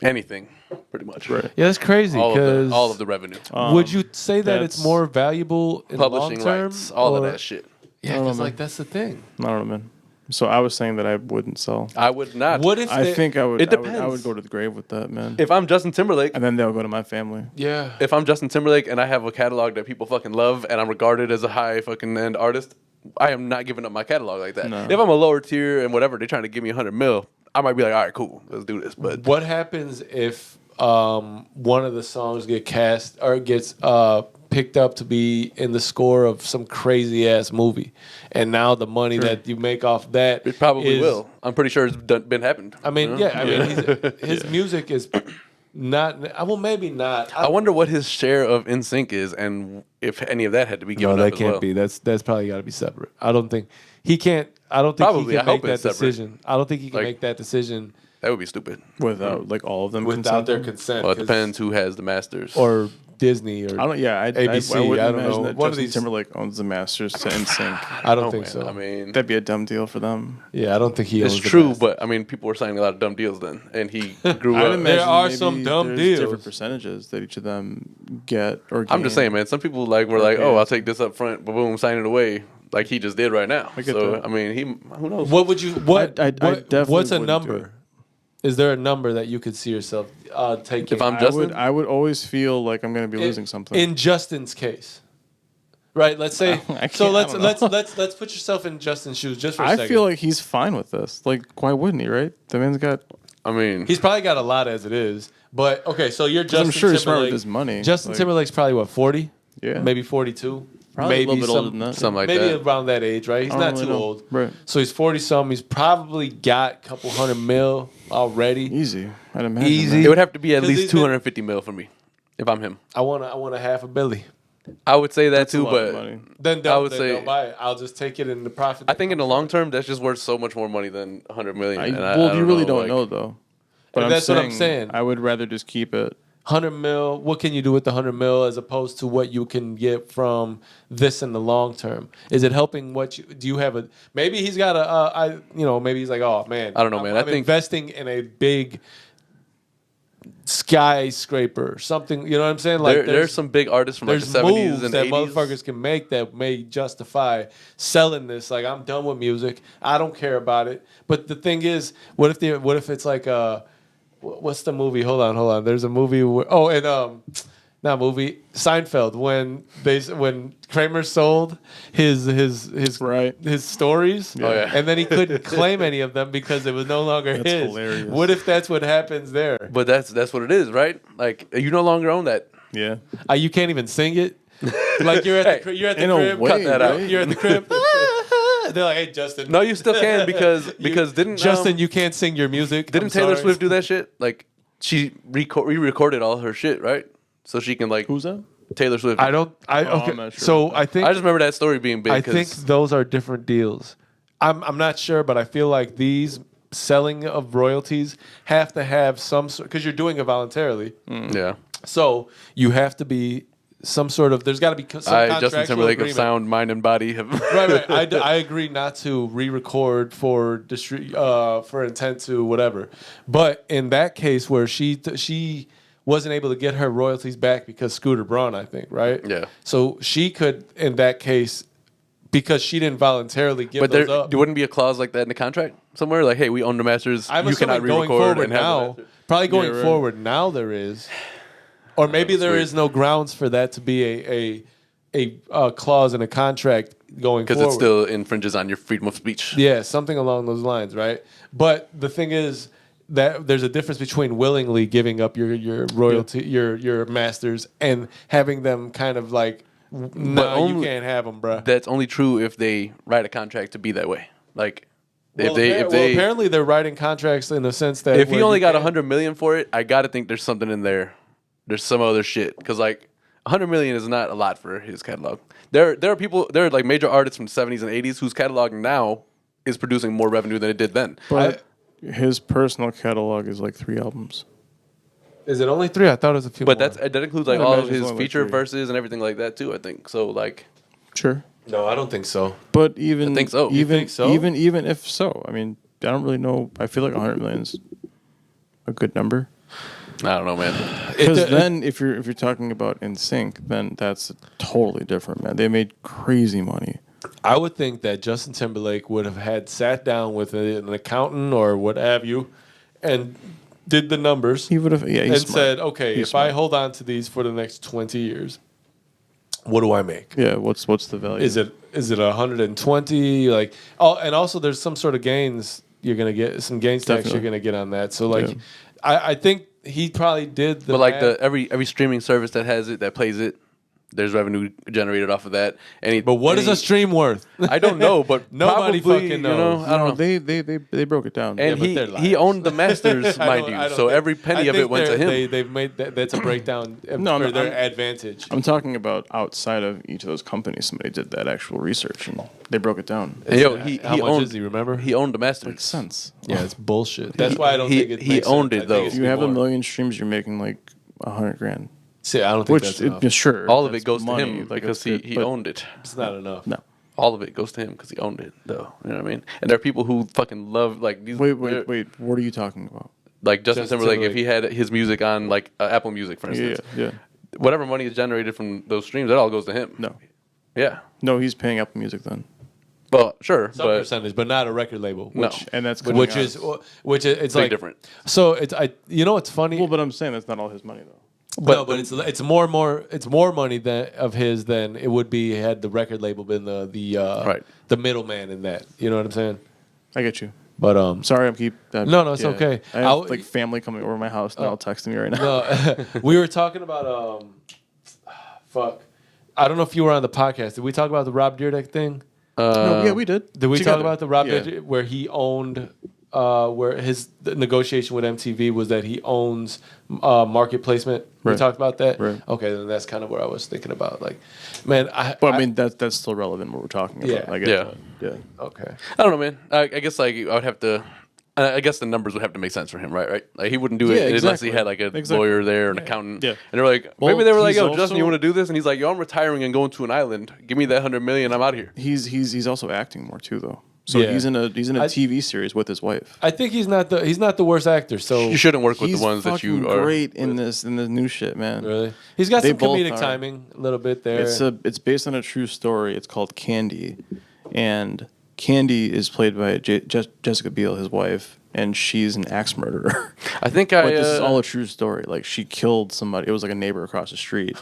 anything, pretty much. Right. Yeah, that's crazy. All of the revenue, Would you say that it's that's- more valuable in publishing long term? rights, all of or- that shit. Yeah, because like that's the thing. I don't know, man. So I was saying that I wouldn't sell. I would not. What if I think I would. It I would depends. go to the grave with that, man. If I'm Justin Timberlake, And then they'll go to my family. Yeah. if I'm Justin Timberlake and I have a catalog that people fucking love and I'm regarded as a high fucking end artist, I am not giving up my catalog like that. No. If I'm a lower tier and whatever, they're trying to give me $100 million, I might be like, all right, cool, let's do this. But What happens if one of the songs get cast or gets picked up to be in the score of some crazy ass movie, and now the money that you make off that it probably is- will. I'm pretty sure it's been happened. I mean, you know? yeah. I mean, his music is not. Well, maybe not. I wonder what his share of NSYNC is, and if any of that had to be given No, up that as can't well. be. That's probably got to be separate. I don't think he can't. I don't think Probably. he I can make hope that it's separate. decision. I don't think he can Like- make that decision That would be stupid. Without like all of them without their consenting. consent. Well, it 'cause- depends who has the masters. Or Disney or I don't. Yeah, ABC. I wouldn't I don't imagine know. that One of Justin these. Timberlake owns the masters to NSYNC. I don't think man. so. I mean, That'd be a dumb deal for them. Yeah, I don't think he owns it's the true, Masters. but I mean, people were signing a lot of dumb deals then, and he grew I'd up. imagine There are maybe some dumb there's deals. different percentages that each of them get or I'm just gain. saying, man. Some people like were like, "Oh, I'll take this up front, boom, sign it away," like he just did right now. I get So that. I mean, who knows? What would you? What? I definitely what's a wouldn't do number? Is there a number that you could see yourself taking? If I'm I Justin, would always feel like I'm going to be losing something. In Justin's case, right? Let's say. I So can't- I don't know. let's put yourself in Justin's shoes just for a I second. feel like he's fine with this. Like, why wouldn't he? Right? The man's got. I mean, he's probably got a lot as it is. But okay, so you're Justin I'm sure he's smart Timberlake. with his money. Justin Like- Timberlake's probably what 40? Yeah. Maybe 42. Probably maybe a little bit older than that. something like maybe that. around that age, right? He's I not don't too really know. old. Right. So he's 40 something. He's probably got a couple $100 million already. Easy. I'd imagine. Easy. it would have to be at 'Cause least he's been- 250 mil for me, if I'm him. I want a half a billy. I would say that That's a too, lot of but money. Then I don't, would then say- don't buy it. I'll just take it in the profit. I think in the long term, that's just worth so much more money than 100 million. And I Well, don't you really know, don't like- know though. But And that's what I'm saying. I would rather just keep it. 100 mil. What can you do with the 100 mil as opposed to what you can get from this in the long term? Is it helping? What you do? You have a maybe he's got maybe he's like, oh man, I don't know, man. I I'm think- investing in a big skyscraper, something. You know what I'm saying? Like There's some big artists from like the there's 70s moves and that 80s. motherfuckers can make that may justify selling this. Like, I'm done with music. I don't care about it. But the thing is, what if it's like what's the movie? Hold on. There's a movie not movie, Seinfeld, when Kramer sold his Right. his stories, Oh, yeah. and then he couldn't claim any of them because it was no longer That's his. hilarious. What if that's what happens there? But that's what it is, right? Like you no longer own that. Yeah. You can't even sing it. Like you're at the in a crib. way, cut that out. right? You're at the crib. They're like, hey, Justin. No, you still can because didn't Justin, you can't sing your music. didn't I'm Taylor sorry. Swift do that shit? Like she re-recorded all her shit, right? So she can like Who's that? Taylor Swift. I don't. I'm Okay. not sure So about I think I just remember that story being big. I think 'cause- those are different deals. I'm not sure, but I feel like these selling of royalties have to have some sort because you're doing it voluntarily. yeah. So you have to be some sort of. There's got to be some Justin contractual Timberlake of agreement. sound, mind, and body have. Right. I agree not to re-record for for intent to whatever. But in that case where she wasn't able to get her royalties back because Scooter Braun, I think, right? Yeah. So she could, in that case, because she didn't voluntarily give But those there up. wouldn't be a clause like that in the contract somewhere. Like, hey, we own the masters. I'm you cannot assuming going re-record forward and have the now. masters. Probably going right. forward now there is, or maybe there weird. is no grounds for that to be a clause in a contract going Because forward. it still infringes on your freedom of speech. Yeah, something along those lines, right? But the thing is that there's a difference between willingly giving up your royalty, your masters, and having them kind of like, no, you only- can't have them, bro. That's only true if they write a contract to be that way. Like, Well, if they apparently they're writing contracts in the sense that if he where only you got can't- 100 million for it, I gotta think there's something in there. There's some other shit because like 100 million is not a lot for his catalog. There are like major artists from the 70s and 80s whose catalog now is producing more revenue than it did then. But his personal catalog is like 3 albums. Is it only 3? I thought it was a few. But more. that includes like I all of imagine it's his only like feature 3. verses and everything like that too. I think so. Like Sure. no, I don't think so. But even I think so. You Even think so? even if so, I mean, I don't really know. I feel like 100 million is a good number. I don't know, man. Because then, if you're talking about NSYNC, then that's totally different, man. They made crazy money. I would think that Justin Timberlake would have had sat down with an accountant or what have you, and did the numbers. He would have, yeah, and he's smart. said, okay, He's if I smart. hold on to these for the next 20 years, what do I make? Yeah, what's the value? Is it 120? Like, oh, and also there's some sort of gains you're gonna get, some gains tax Definitely. you're gonna get on that. So like, Yeah. I think he probably did the. But like math. every streaming service that has it that plays it, there's revenue generated off of that. But what is a stream worth? I don't know, but Nobody probably, fucking knows. I don't know. They broke it down. And but he they're he liars. owned the masters, I mind don't- you. I don't So think- every penny I of it think went to him. They've made that's a breakdown No, for no, their I'm- advantage. I'm talking about outside of each of those companies. Somebody did that actual research and they broke it down. And yo, he How much owned. is he? Remember? He owned the masters. Makes sense. Yeah, it's bullshit. That's why I don't he- think it. he makes owned sense. it, I think though. it If should you be have more. 1 million streams, you're making like 100 grand. See, I don't think that's enough. Sure, All of that's it goes money, to him like, because that's he good, but owned it. It's not enough. No. All of it goes to him because he owned it, though. You know what I mean? And there are people who fucking love like these. Wait. What are you talking about? Like Justin Timberlake, if Timberlake. he had his music on like Apple Music, for instance, Yeah. whatever money is generated from those streams, that all goes to him. No. Yeah. No, he's paying Apple Music then. Well, sure, Some but percentage, but not a record label. No. And that's Which is it's big like different. So you know what's funny? Well, but I'm saying that's not all his money though. But it's more money of his than it would be had the record label been the middleman in that. You know what I'm saying? I get you. But Sorry, No, it's okay. I have like family coming over my house now, texting me right now. No, we were talking about fuck. I don't know if you were on the podcast. Did we talk about the Rob Dyrdek thing? No, yeah, we did. Did we Together. talk about the Rob Dyrdek where he owned? Where the negotiation with MTV was that he owns market placement. We Right. talked about that. Right. Okay, then that's kind of what I was thinking about. Like, man, I mean that's still relevant what we're talking about. Yeah. I get Yeah. that. Yeah. okay. I don't know, man. I guess like I would have to. I guess the numbers would have to make sense for him, right? Like he wouldn't do it Yeah, unless exactly. he had like a Exactly. lawyer there, an accountant. Yeah. And they're like, Well, maybe they were like, he's "Yo, Justin, you also- want to do this?" And he's like, "Yo, I'm retiring and going to an island. Give me that $100 million. I'm out of here." He's also acting more too though. So Yeah. he's in a TV series with his wife. I think he's not the worst actor. So You shouldn't work with He's the ones that you fucking are great in this new shit, man. really, he's got They some both comedic are. timing a little bit there. It's based on a true story. It's called Candy, and Candy is played by Jessica Biel, his wife, and she's an axe murderer. I think But this is all a true story. Like she killed somebody. It was like a neighbor across the street,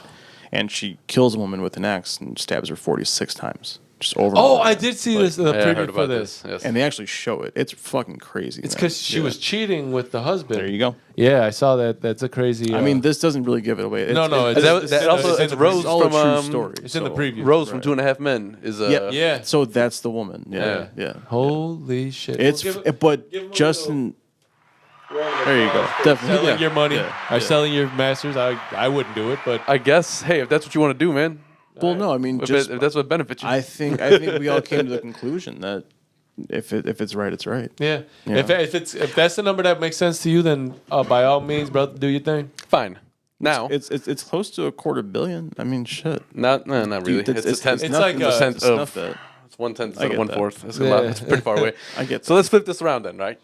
and she kills a woman with an axe and stabs her 46 times, just over. and Oh, over I again. did see this in the I heard preview for about this. Yes. And they actually show it. It's fucking crazy. It's man. because she Yeah. was cheating with the husband. There you go. Yeah, I saw that. That's a crazy. I mean, this doesn't really give it away. No, That- that also- it's Rose it's all from, a true story. it's in the so- preview. Rose from Right. 2.5 Men is Yeah, Yeah. So that's the woman. Yeah, yeah. Holy shit! It's Well, give but give him a Justin. little- There you go. Definitely. selling Yeah. your money Yeah. or selling your masters. I wouldn't do it, but I guess. Hey, if that's what you want to do, man. Well, no, I mean, If, just if that's what benefits you. I think we all came to the conclusion that if it's right, it's right. yeah. Yeah. If that's the number that makes sense to you, then by all means, brother, do your thing. Fine. Now, It's close to $250 million. I mean, shit. not really. Dude, it's a tenth. it's like nothing a to tenth snuff of- that. It's 1/10 I instead of get 1/4. that. That's a lot. That's pretty far away. I get So let's flip this around then, right?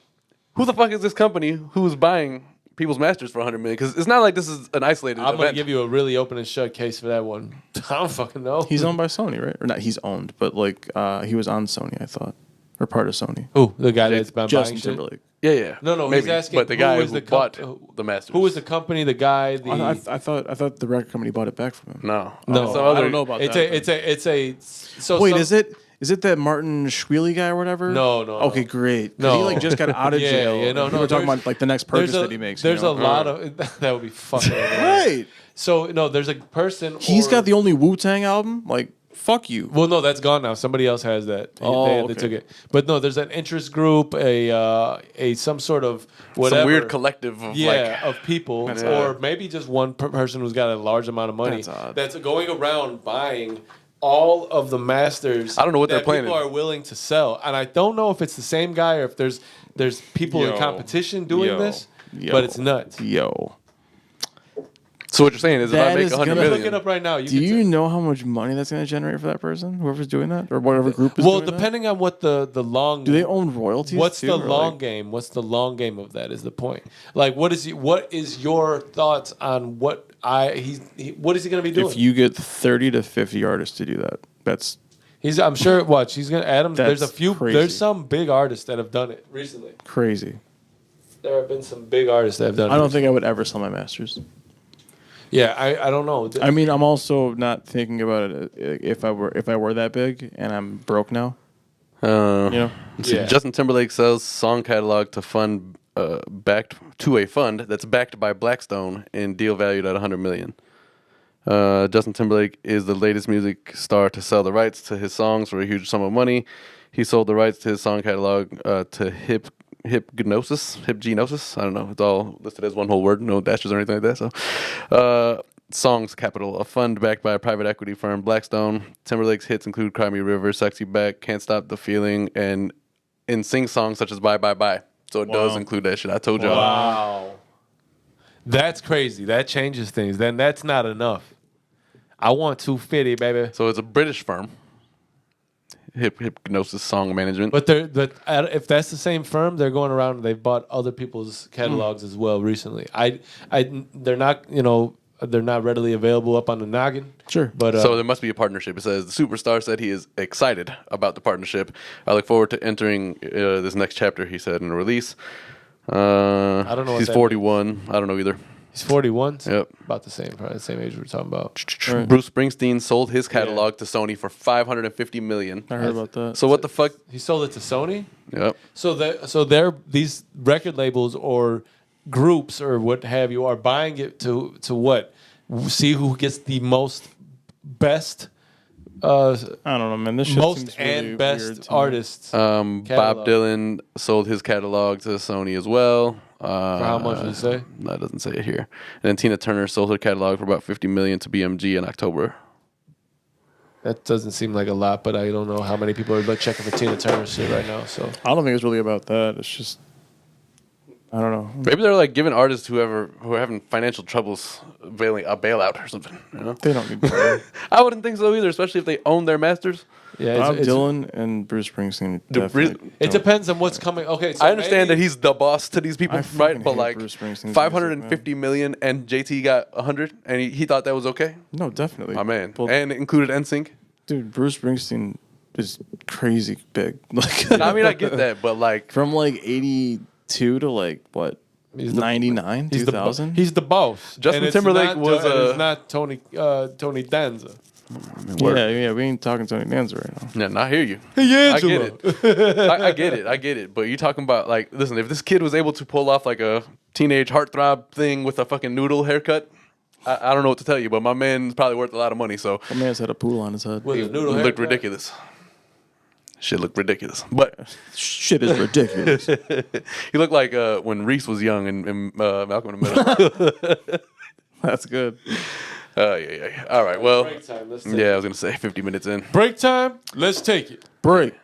Who the fuck is this company who's buying people's masters for $100 million? Because it's not like this is an isolated I'm gonna event. give you a really open and shut case for that one. I don't fucking know. He's owned by Sony, right? Or not? He's owned, but like he was on Sony, I thought, or part of Sony. Who the guy that's been buying Justin shit? Timberlake. Yeah. No, maybe. he's asking But the who guy was who the bought who the masters. Who was the company? The guy? The I thought the record company bought it back from him. No. No, Some I other- don't know about it's that. it's a. So Wait, some- is it that Martin Schwiely guy or whatever? No. Okay, great. 'Cause No. he like just got out of Yeah, jail. yeah, no, We no, were talking there's- about like the next purchase that he makes. There's you a know? lot of that would be fucking right. So no, there's a person. He's got the only Wu-Tang album. Like, fuck you. Well, no, that's gone now. Somebody else has that. They okay. took it. But no, there's an interest group, a some sort of whatever. Some weird collective of of people, That's or odd. maybe just one person who's got a large amount of money That's odd. that's going around buying all of the masters. I don't know what that they're planning. People are willing to sell, and I don't know if it's the same guy or if there's people in Yo. competition doing Yo. this. Yo. But it's nuts. Yo. So what you're saying is if I That make is $100 gonna- million, Look it up right now. Do you know how much money that's going to generate for that person? Whoever's doing that, or whatever group is Well, doing that? depending on what the long. Do they own royalties? What's too, the or, long like- game? What's the long game of that? Is the point? Like, what is your thoughts on what what is he going to be doing? If you get 30 to 50 artists to do that, that's I'm sure. Watch. He's going to Adam. There's a That's few. crazy. There's some big artists that have done it recently. crazy. There have been some big artists that have done it. I don't think I would ever sell my masters. Yeah, I don't know. I mean, I'm also not thinking about it if I were that big and I'm broke now. You know, let's see, Yeah. Justin Timberlake sells song catalog to fund backed to a fund that's backed by Blackstone and deal valued at $100 million. Justin Timberlake is the latest music star to sell the rights to his songs for a huge sum of money. He sold the rights to his song catalog to Hipgnosis. I don't know. It's all listed as one whole word, no dashes or anything like that. So, Songs Capital, a fund backed by a private equity firm, Blackstone. Timberlake's hits include "Cry Me a River," "Sexy Back," "Can't Stop the Feeling," and sing songs such as "Bye Bye Bye." So it does include that shit. I told y'all. Wow. That's crazy. That changes things. Then that's not enough. I want 250, baby. So it's a British firm. Hypnosis Song Management. But if that's the same firm, they're going around and they've bought other people's catalogs as well recently. They're not, they're not readily available up on the noggin. Sure. But So there must be a partnership. It says the superstar said he is excited about the partnership. I look forward to entering this next chapter, he said in a release. I don't know what He's that 41. I don't know either. he's 41. So Yep. about probably the same age we're talking about. Right. Bruce Springsteen sold his catalog to Sony for $550 million. I heard about that. So what the fuck? He sold it to Sony. Yep. So they're these record labels or groups or what have you are buying it to what? See who gets the best I don't know, man. This shit most seems really and weird best to me. artists. Bob Catalog. Dylan sold his catalog to Sony as well. For how much did it say? No, it doesn't say it here. And then Tina Turner sold her catalog for about $50 million to BMG in October. That doesn't seem like a lot, but I don't know how many people are like checking for Tina Turner shit right now. So I don't think it's really about that. It's just, I don't know. Maybe they're like giving artists who are having financial troubles a bailout or something. You know? They don't need that. I wouldn't think so either, especially if they own their masters. yeah, Bob Dylan and Bruce Springsteen definitely. It depends on what's coming. Okay, so I understand that maybe- he's the boss to these people, I right? fucking But hate like Bruce Springsteen's $550 million and JT got 100 and he thought that was okay. No, definitely. My man. Well, And it included NSYNC. dude, Bruce Springsteen is crazy big. Like, I mean, I get that, but like, from like 82 to like what? He's the- 99, He's 2000. He's the boss. Justin And it's Timberlake not, was, and it's not Tony Danza. yeah. We ain't talking Tony Danza right now. yeah, not hear you. Hey, I get it. I get it. But you're talking about like, listen, if this kid was able to pull off like a teenage heartthrob thing with a fucking noodle haircut, I don't know what to tell you. But my man's probably worth a lot of money, so My man's had a pool on his head. With a it noodle looked haircut. ridiculous. Shit looked ridiculous, but Shit is ridiculous. he looked like when Reese was young in Malcolm in the Middle. That's good. Yeah. All right. Well, Break time. Let's take yeah, I was gonna say 50 minutes in. Break time. Let's take it. Break.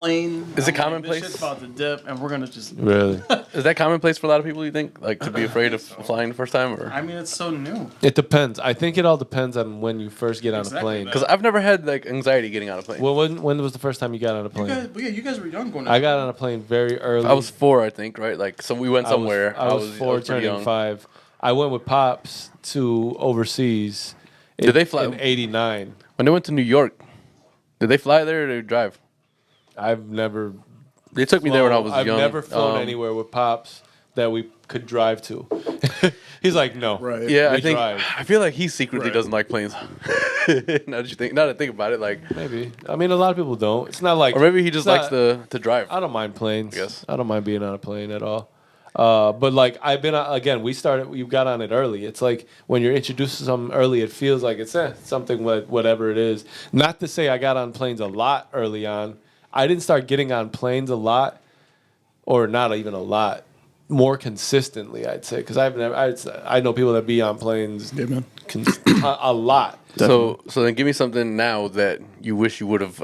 Is it commonplace? This shit's about to dip, and we're gonna just. Really? Is that commonplace for a lot of people? You think, like, to be afraid of flying the first time, or? I mean, it's so new. It depends. I think it all depends on when you first get on a Exactly plane. that. Because I've never had like anxiety getting on a plane. Well, when was the first time you got on a plane? You guys were young going. I got on a plane very early. I was 4, I think, right? Like, so we went somewhere. I was 4, pretty turning young. 5. I went with Pops to overseas. Did they fly- in '89? When they went to New York, did they fly there or did they drive? I've never. They took me there when I was I've young. never flown anywhere with Pops that we could drive to. He's like, no. Right. Yeah, We I think drive. I feel like he secretly Right. doesn't like planes. Now that I think about it, like, Maybe. I mean, a lot of people don't. It's not like. or maybe he just it's likes not- to drive. I don't mind planes. I guess. I don't mind being on a plane at all. But like I've been again, you got on it early. It's like when you're introduced to something early, it feels like it's something whatever it is. Not to say I got on planes a lot early on. I didn't start getting on planes a lot, or not even a lot, more consistently. I'd say because I know people that be on planes Yeah, man. a lot. So then give me something now that you wish you would have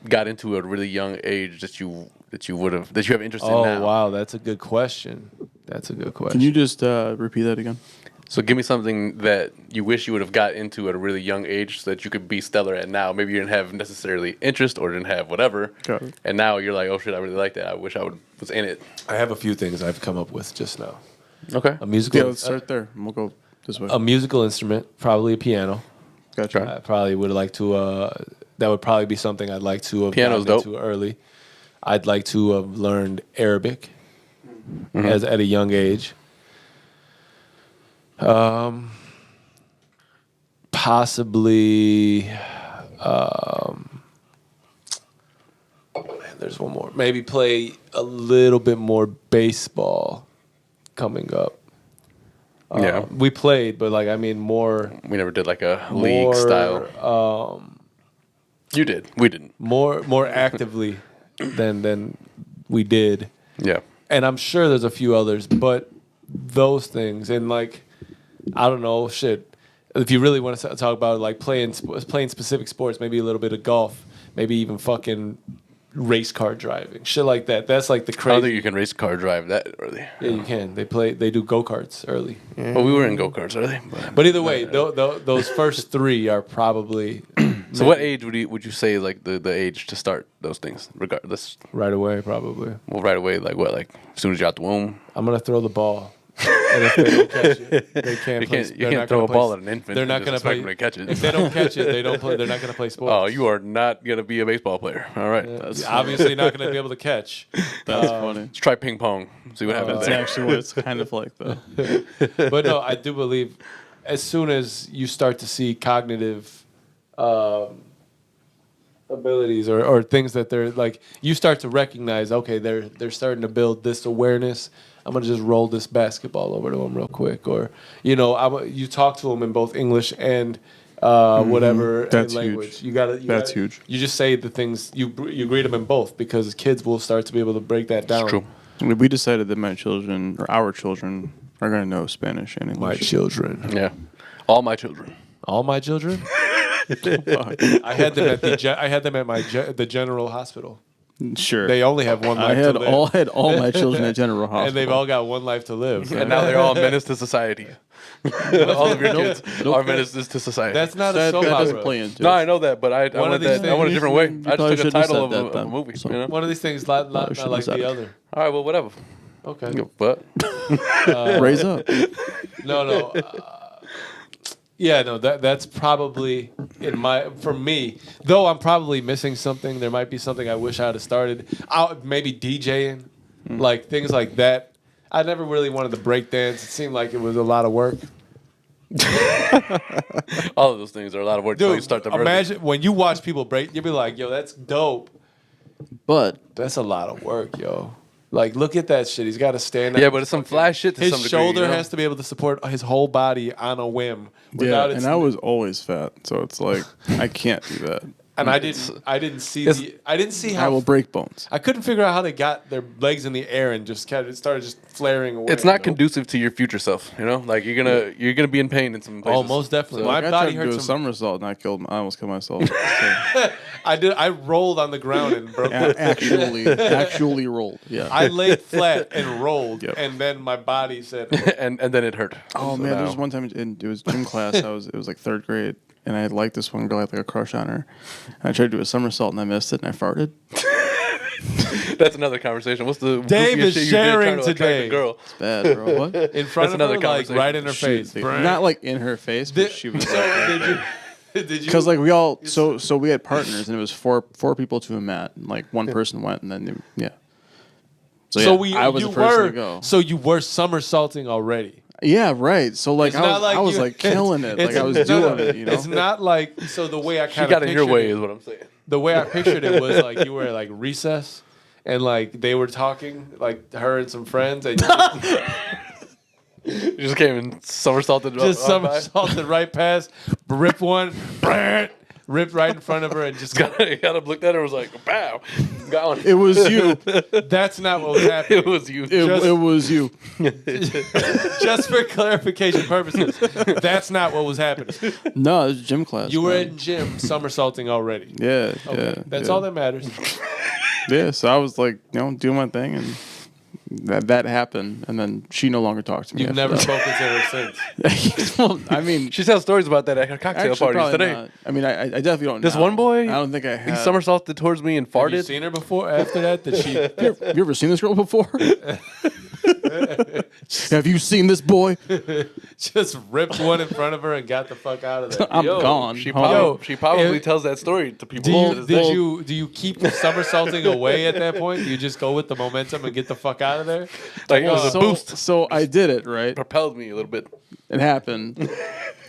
got into at a really young age that you have interest in Oh now. wow, that's a good question. That's a good question. Can you just repeat that again? So give me something that you wish you would have got into at a really young age so that you could be stellar at now. Maybe you didn't have necessarily interest or didn't have whatever. Got it. And now you're like, oh shit, I really like that. I wish I was in it. I have a few things I've come up with just now. Okay. A musical. Yeah, let's start there. And we'll go this way. A musical instrument, probably a piano. Gotcha. I probably would like to. That would probably be something I'd like to have Piano's gotten dope. into early. I'd like to have learned Arabic as at a young age. Possibly. Man, there's one more. Maybe play a little bit more baseball coming up. Yeah. We played, but like I mean more. We never did like a More, league style. You did. We didn't. more actively than we did, Yeah. and I'm sure there's a few others, but those things and like I don't know, shit. If you really want to talk about like playing specific sports, maybe a little bit of golf, maybe even fucking race car driving, shit like that. That's like the I don't crazy. think you can race car drive that early. Yeah, you can. They do go karts early. Well, we were in go-karts early. But either way, those first three are probably So what age would you say is like the age to start those things? Regardless, right away, probably. well, right away, like what, like as soon as you're out the womb. I'm gonna throw the ball, and if they don't catch it, they can't. You can't throw a ball at an infant. They're not going gonna to play. catch it. If they don't catch it, they don't play. They're not gonna play sports. Oh, you are not gonna be a baseball player. All right, You're obviously not gonna be able to catch. That's funny. let's try ping pong. See what happens That's there. actually what it's kind of like, though. But no, I do believe as soon as you start to see cognitive abilities or things that they're like, you start to recognize, okay, they're starting to build this awareness. I'm gonna just roll this basketball over to them real quick, or you talk to them in both English and whatever That's language. huge. That's huge. You just say the things you greet them in both because kids will start to be able to break that down. It's true. We decided that my children, or our children, are going to know Spanish and My English. children, Yeah, all my children. all my children. I had them at the General Hospital. Sure. They only have one life I to had live. all my children at General Hospital. And they've all got one life to live. And now they're all menace to society. All of your kids are menaces to society. That's not a that soap doesn't opera. play into no, it. I know that, but I One went of these I went a different way. You I probably just took shouldn't a have title said of that a then. movie. So- You know? One of these things, not shouldn't like have said the it. other. All right, well, whatever. Okay. But Raise up. No. Yeah, no. That's probably for me. Though I'm probably missing something. There might be something I wish I had started. Maybe DJing, like things like that. I never really wanted to break dance. It seemed like it was a lot of work. all of those things are a lot of work until you Dude, start to imagine when you watch people break, you'll be like, "Yo, that's dope." But That's a lot of work, yo. Like, look at that shit. He's got to stand up. Yeah, but it's some flash shit to His some degree. shoulder you know? has to be able to support his whole body on a whim. yeah, Without and I was always fat, so it's like I can't do that. And I didn't see I will how break bones. I couldn't figure out how they got their legs in the air and it started just flaring away. It's not Nope. conducive to your future self. You know, like you're gonna be in pain in some places. Oh, most definitely. So- My Like, I body tried to do hurt a some. somersault and I almost killed myself. So, I rolled on the ground and broke. actually rolled. Yeah. I laid flat and rolled, Yep. and then my body said, and then it hurt. Oh So man, there now- was one time it was gym class. It was like third grade, and I had liked this one girl. I had like a crush on her. And I tried to do a somersault and I missed it and I farted. That's another conversation. What's the Dave goofiest is shit you did sharing trying to attract today. a girl? It's bad, bro. What? in front That's of another her, like conversation. right in her face. Not like in her face, but she was like, Did you? because like we all so we had partners and it was four people to a mat and like one person went and then yeah. So I was you the person were to go. so you were somersaulting already. Yeah, right. So like It's not I was you- like killing it. Like it's- I was no, doing it, you know. It's not like so the way I She kind of got in your way, is what I'm saying. The way I pictured it was like you were at like recess and like they were talking like her and some friends and You just came and somersaulted. just on by. somersaulted right past, ripped one, ripped right in front of her and just Got up, looked at her, was like, "Bow." Got one. It was you. that's not what was happening. It was you. It was you. Just for clarification purposes, that's not what was happening. No, it was gym class. You were man. in gym somersaulting already. Yeah, Okay. yeah. That's yeah. all that matters. Yeah, so I was like, doing my thing, and that happened, and then she no longer talked to me. You've after never that. spoken to her since. Well, I mean, She tells stories about that at her cocktail actually, parties probably today. not. I mean, I definitely don't. This now. one boy? I don't think I He have. somersaulted towards me and Have you farted. seen her before? After that, did she? You ever seen this girl before? Have you seen this boy? Just ripped one in front of her and got the fuck out of there. I'm gone. She Home. probably if- tells that story to people. Do you keep somersaulting away at that point? Do you just go with the momentum and get the fuck out of there? Like it was a boost. So I did it, right? Propelled me a little bit. It happened.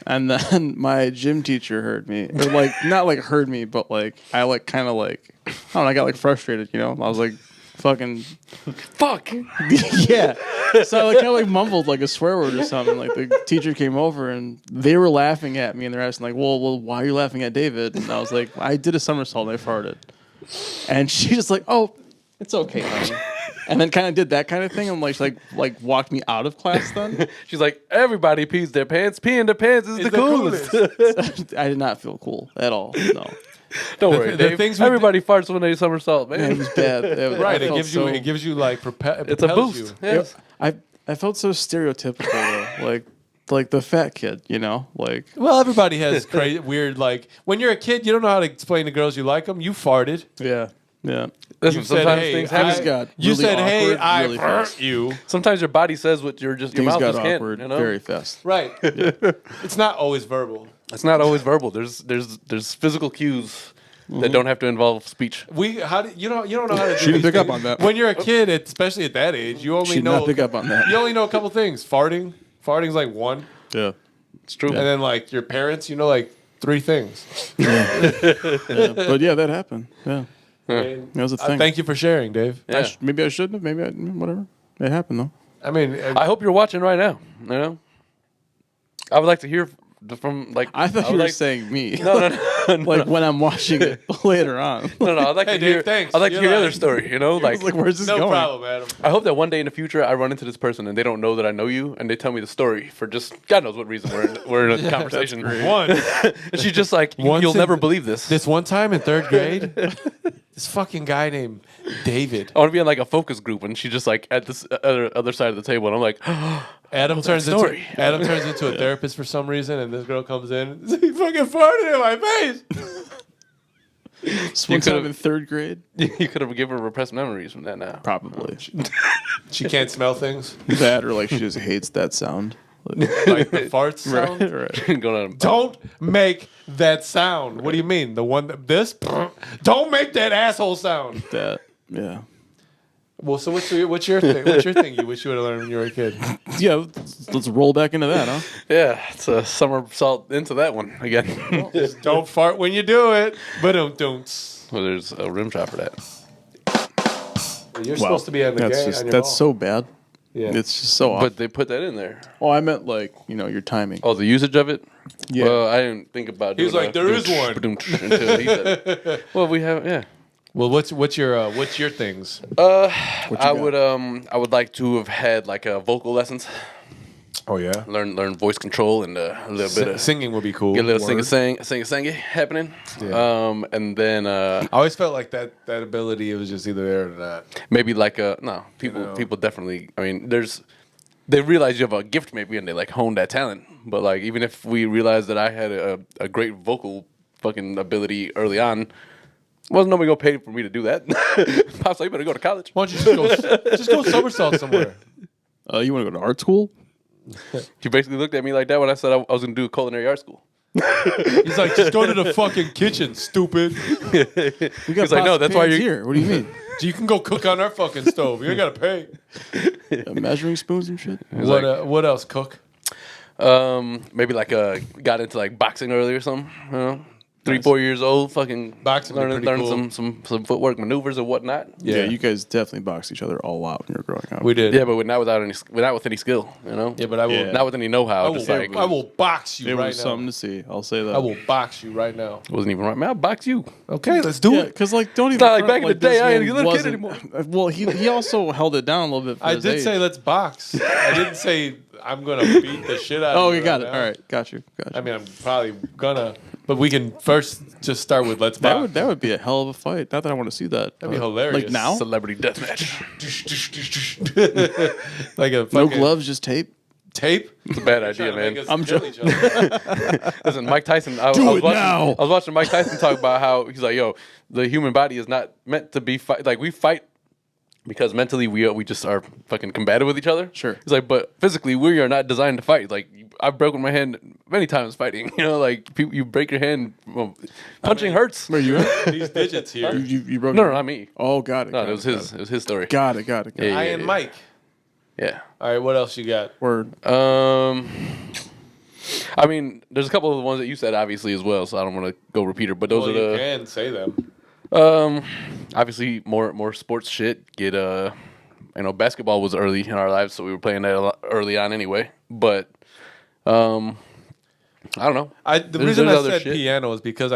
And then my gym teacher heard me. Or like not like heard me, but like I like kind of like I don't know, I got like frustrated, you know? I was like fucking Fuck. yeah. So I like kind of like mumbled like a swear word or something. Like the teacher came over and they were laughing at me and they're asking like, well, why are you laughing at David? And I was like, I did a somersault and I farted. And she just like, oh, it's okay, honey. And then kind of did that kind of thing and like walked me out of class then. She's like, everybody pees their pants. Peeing their pants is the coolest. I did not feel cool at all. No. Don't worry, the Dave. things we Everybody farts when they somersault, Yeah, man. it was bad. Right, I it felt gives you like It's a propels boost. you. Yes. I felt so stereotypical though, like the fat kid, you know, like Well, everybody has crazy, weird, like, when you're a kid, you don't know how to explain to girls you like them. You farted. yeah. Listen, You said, sometimes hey, things I- happen. got You really said, hey, awkward I really burnt fast. you. Sometimes your body says what your Things mouth got just can't. awkward You know, very fast. Right. It's not always verbal. it's not always verbal. There's physical cues that don't have to involve speech. You don't know how to do She didn't these pick up things. on that. When you're a kid, especially at that age, you only She did know not pick up on that. You only know a couple things. Farting's like one, Yeah. It's true. and then like your parents, you know, like 3 things. But yeah, that happened. Yeah. And, That was a thing. thank you for sharing, Dave. Yeah. Maybe I shouldn't have. Maybe whatever. It happened though. I mean, I hope you're watching right now. You know, I would like to hear from like. I thought you would were like, saying me. No. Like when I'm watching it later on. No. I'd like Hey, to Dave, hear. thanks. I'd like to You're hear the lying. other story. You know, like Like where's this no going? problem, Adam. I hope that one day in the future I run into this person and they don't know that I know you and they tell me the story for just God knows what reason we're in a conversation. One, And she's just like, Once you'll in never the- believe this. this one time in 3rd grade, this fucking guy named David. I want to be in like a focus group and she's just like at this other side of the table and I'm like, Adam turns story. into a therapist for some reason, and this girl comes in. He fucking farted in my face. This one time in 3rd grade? you could have given her repressed memories from that now. Probably. She can't smell things That or like she just hates that sound. like the fart sound. Right. Going on. Don't make that sound. What do you mean? The one that this? Don't make that asshole sound. That. Yeah. Well, so what's your thing? What's your thing you wish you would have learned when you were a kid? Yeah. Let's roll back into that, huh? Yeah, it's a somersault into that one again. Just don't fart when you do it. But don't. Well, there's a rim shot for that. You're supposed to be on the That's game. just on your that's ball. so bad. Yeah. It's just so off. But they put that in there. Oh, I meant like, your timing. Oh, the usage of it? Yeah. Well, I didn't think about He was doing like, "There is one." Until he said it. Well, we have, yeah. Well, what's your things? I would like to have had like vocal lessons, Oh yeah, learn voice control and a little bit of singing would be cool. get a little Word. sing happening. Yeah. And then I always felt like that ability was just either there or not. maybe like people definitely. I mean, they realize you have a gift maybe and they like hone that talent. But like even if we realized that I had a great vocal fucking ability early on. Wasn't nobody gonna pay for me to do that. Pops, like, you better go to college. Why don't you just go somersault somewhere? You want to go to art school? He basically looked at me like that when I said I was gonna do a culinary art school. He's like, just go to the fucking kitchen, stupid. We got He's like, no, that's why pans you're here. What do you mean? You can go cook on our fucking stove. You ain't gotta pay. Measuring spoons and shit? What else? Cook. Maybe like got into like boxing early or something. You know? 3-4 years old, fucking Boxing would be learning pretty cool. some footwork maneuvers and whatnot. Yeah, you guys definitely boxed each other all out when you were growing up. We did. Yeah, but not with any skill, you know. Yeah, but I will. Yeah. Not with any know-how. Just like I will box you It right was now. something to see. I'll say that. I will box you right now. wasn't even right. Man, I'll box you. Okay, let's do Yeah, it. because like don't even. not like front back in the day, this I ain't man a little kid wasn't- anymore. Well, he also held it down a little bit. For I his did age. say let's box. I didn't say I'm gonna beat the shit out of Oh, you. you got right it. now. All right, got you. I mean, I'm probably gonna, but we can first just start with let's box. That would be a hell of a fight. Not that I want to see that. That'd be hilarious. Like now, Celebrity deathmatch. like a no fucking gloves, just tape. tape. It's a bad Trying idea, to make man. us I'm kill joking. each other. Listen, Mike Tyson. I Do was it watching, now. I was watching Mike Tyson talk about how he's like, "Yo, the human body is not meant to be fight. Like we fight because mentally we just are fucking combative with each other. Sure. He's like, but physically we are not designed to fight. Like I've broken my hand many times fighting. You know, like people, you break your hand. Well, punching hurts. Where you at? These digits here. You broke. No, not me. Oh, got it. No, got it was got his. It was his story. Got it. Got it. Yeah, I and Mike. Yeah. All right, what else you got? Word. I mean, there's a couple of the ones that you said obviously as well, so I don't want to go repeat her. But those Well, are you the can say them. obviously more sports shit. Get basketball was early in our lives, so we were playing that a lot early on anyway. But I don't know. The There's reason I other said shit. piano is because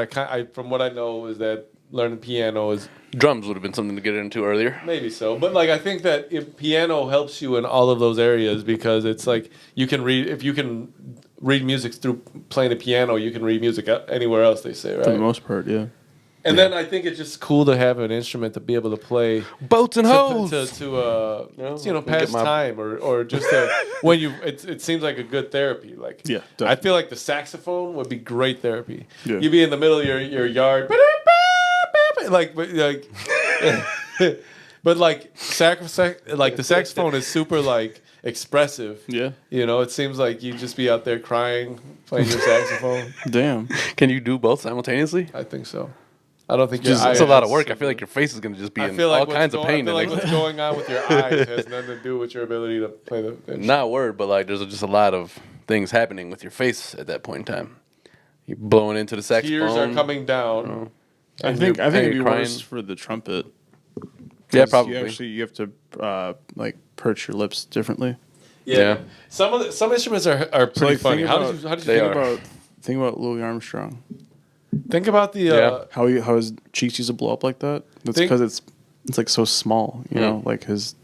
from what I know is that learning piano is Drums would have been something to get into earlier. maybe so, but like I think that piano helps you in all of those areas because it's like you can read music through playing the piano, you can read music anywhere else. They say, right? For the most part, yeah. And then I think it's just cool to have an instrument to be able to play Boats and hoes. to pass time or just when you it seems like a good therapy. Like Yeah, I feel like the saxophone would be great therapy. Yeah. You'd be in the middle of your yard, like but like the saxophone is super like expressive. Yeah. You know, it seems like you'd just be out there crying playing your saxophone. Damn. Can you do both simultaneously? I think so. I don't think It's a lot of work. I feel like your face is going to just be in all kinds of pain. I feel like what's going on with your eyes has nothing to do with your ability to play the instrument. Not word, but like there's just a lot of things happening with your face at that point in time. You're blowing into the saxophone. Tears are coming down. I think it'd be crying. worse for the trumpet. Yeah, 'Cause probably. You have to like perch your lips differently. Yeah. Some instruments are pretty like, funny. think How about- did you They think are. about Think about Louis Armstrong. think about the Yeah. How his cheeks used to blow up like that. That's Think- because it's like so small. You know, like his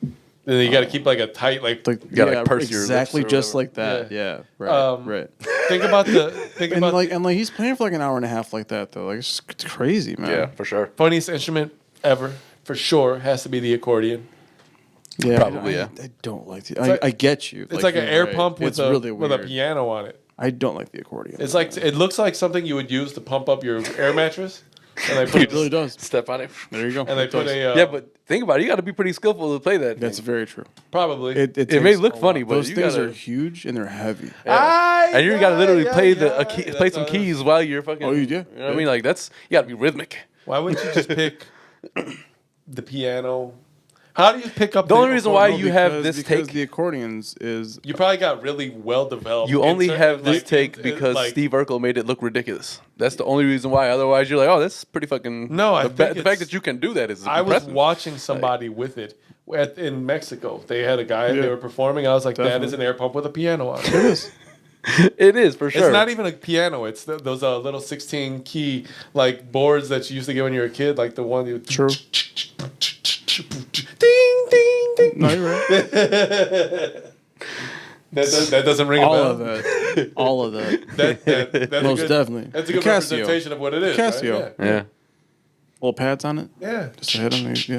and then you got to keep like a tight like like gotta, like, purse your lips exactly or just whatever. like that. Yeah. Right. Right. think about And like he's playing for like an hour and a half like that though. Like it's crazy, man. Yeah, for sure. funniest instrument ever for sure has to be the accordion. Yeah, Probably, yeah. I don't like the. like- I get you. It's like an you're air right. pump with It's a really with a weird. piano on it. I don't like the accordion. It's like it looks like something you would use to pump up your air mattress. And they put It really does. Step on it. There you go. and they put a Yeah, but think about it. You got to be pretty skillful to play that. That's thing. very true. probably It may takes look a lot. funny, but those you things gotta- are huge and they're heavy. And you got to literally play yeah. play some keys while you're fucking. Oh, you do? You know what I mean? Like that's you got to be rhythmic. Why wouldn't you just pick the piano? How do you pick up The only reason why No, you have because- this because take. the accordions is You probably got really well developed. You only insert- have this like, take in- because like, Steve Urkel made it look ridiculous. That's the only reason why. Otherwise, you're like, oh, that's pretty fucking. No, I the, think the it's- fact that you can do that is I was impressive. watching somebody with it in Mexico. They had a guy and Yeah. they were performing. I was like, that Definitely. is an air pump with a piano on it. it is. It is for sure. It's not even a piano. It's those little 16 key like boards that you used to get when you were a kid, like the one you. True. Ding ding ding. No, you're right. That doesn't ring All a bell. of that. All of that. That's Most a good, definitely. That's a good Casio. representation of what it is. Casio. Right? Yeah. Little pads on it. Yeah. Just to hit them. Yeah.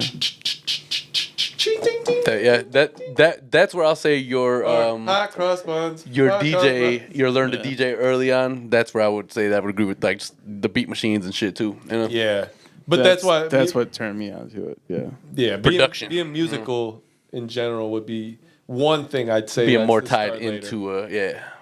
Ching, ding, ding. That's where I'll say your Hot cross buns. your hot cross DJ, buns. your learn to DJ early on. That's where I would say that I would agree with like just the beat machines and shit too. You know? Yeah. But that's why. That's what turned me on to it. Yeah. Yeah, Production. Being musical in general would be one thing I'd say. Being that's more to tied start later. into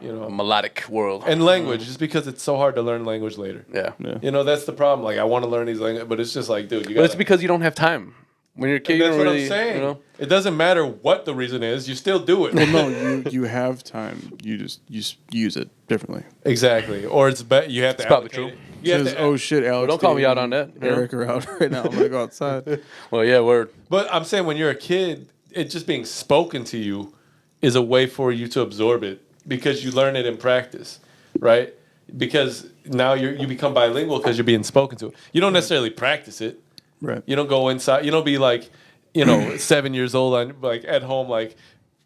You know. a melodic world. And language, just because it's so hard to learn language later. yeah. Yeah. You know, that's the problem. Like, I want to learn these languages, but it's just like, dude, you But it's got. because you don't have time. When you're a kid, you That's don't what really, I'm saying. you know. It doesn't matter what the reason is, you still do it. Well, no, you have time. You just use it differently. Exactly. Or it's you have to. probably allocate true. it. You have Because, to, oh shit, Alex. don't call me Dave out on and that, you know? Eric are out right now. I'm gonna go outside. Well, yeah, word. But I'm saying when you're a kid, it just being spoken to you is a way for you to absorb it because you learn it in practice, right? Because now you become bilingual because you're being spoken to. You don't necessarily practice it. Right. You don't go inside. You don't be like, 7 years old and like at home like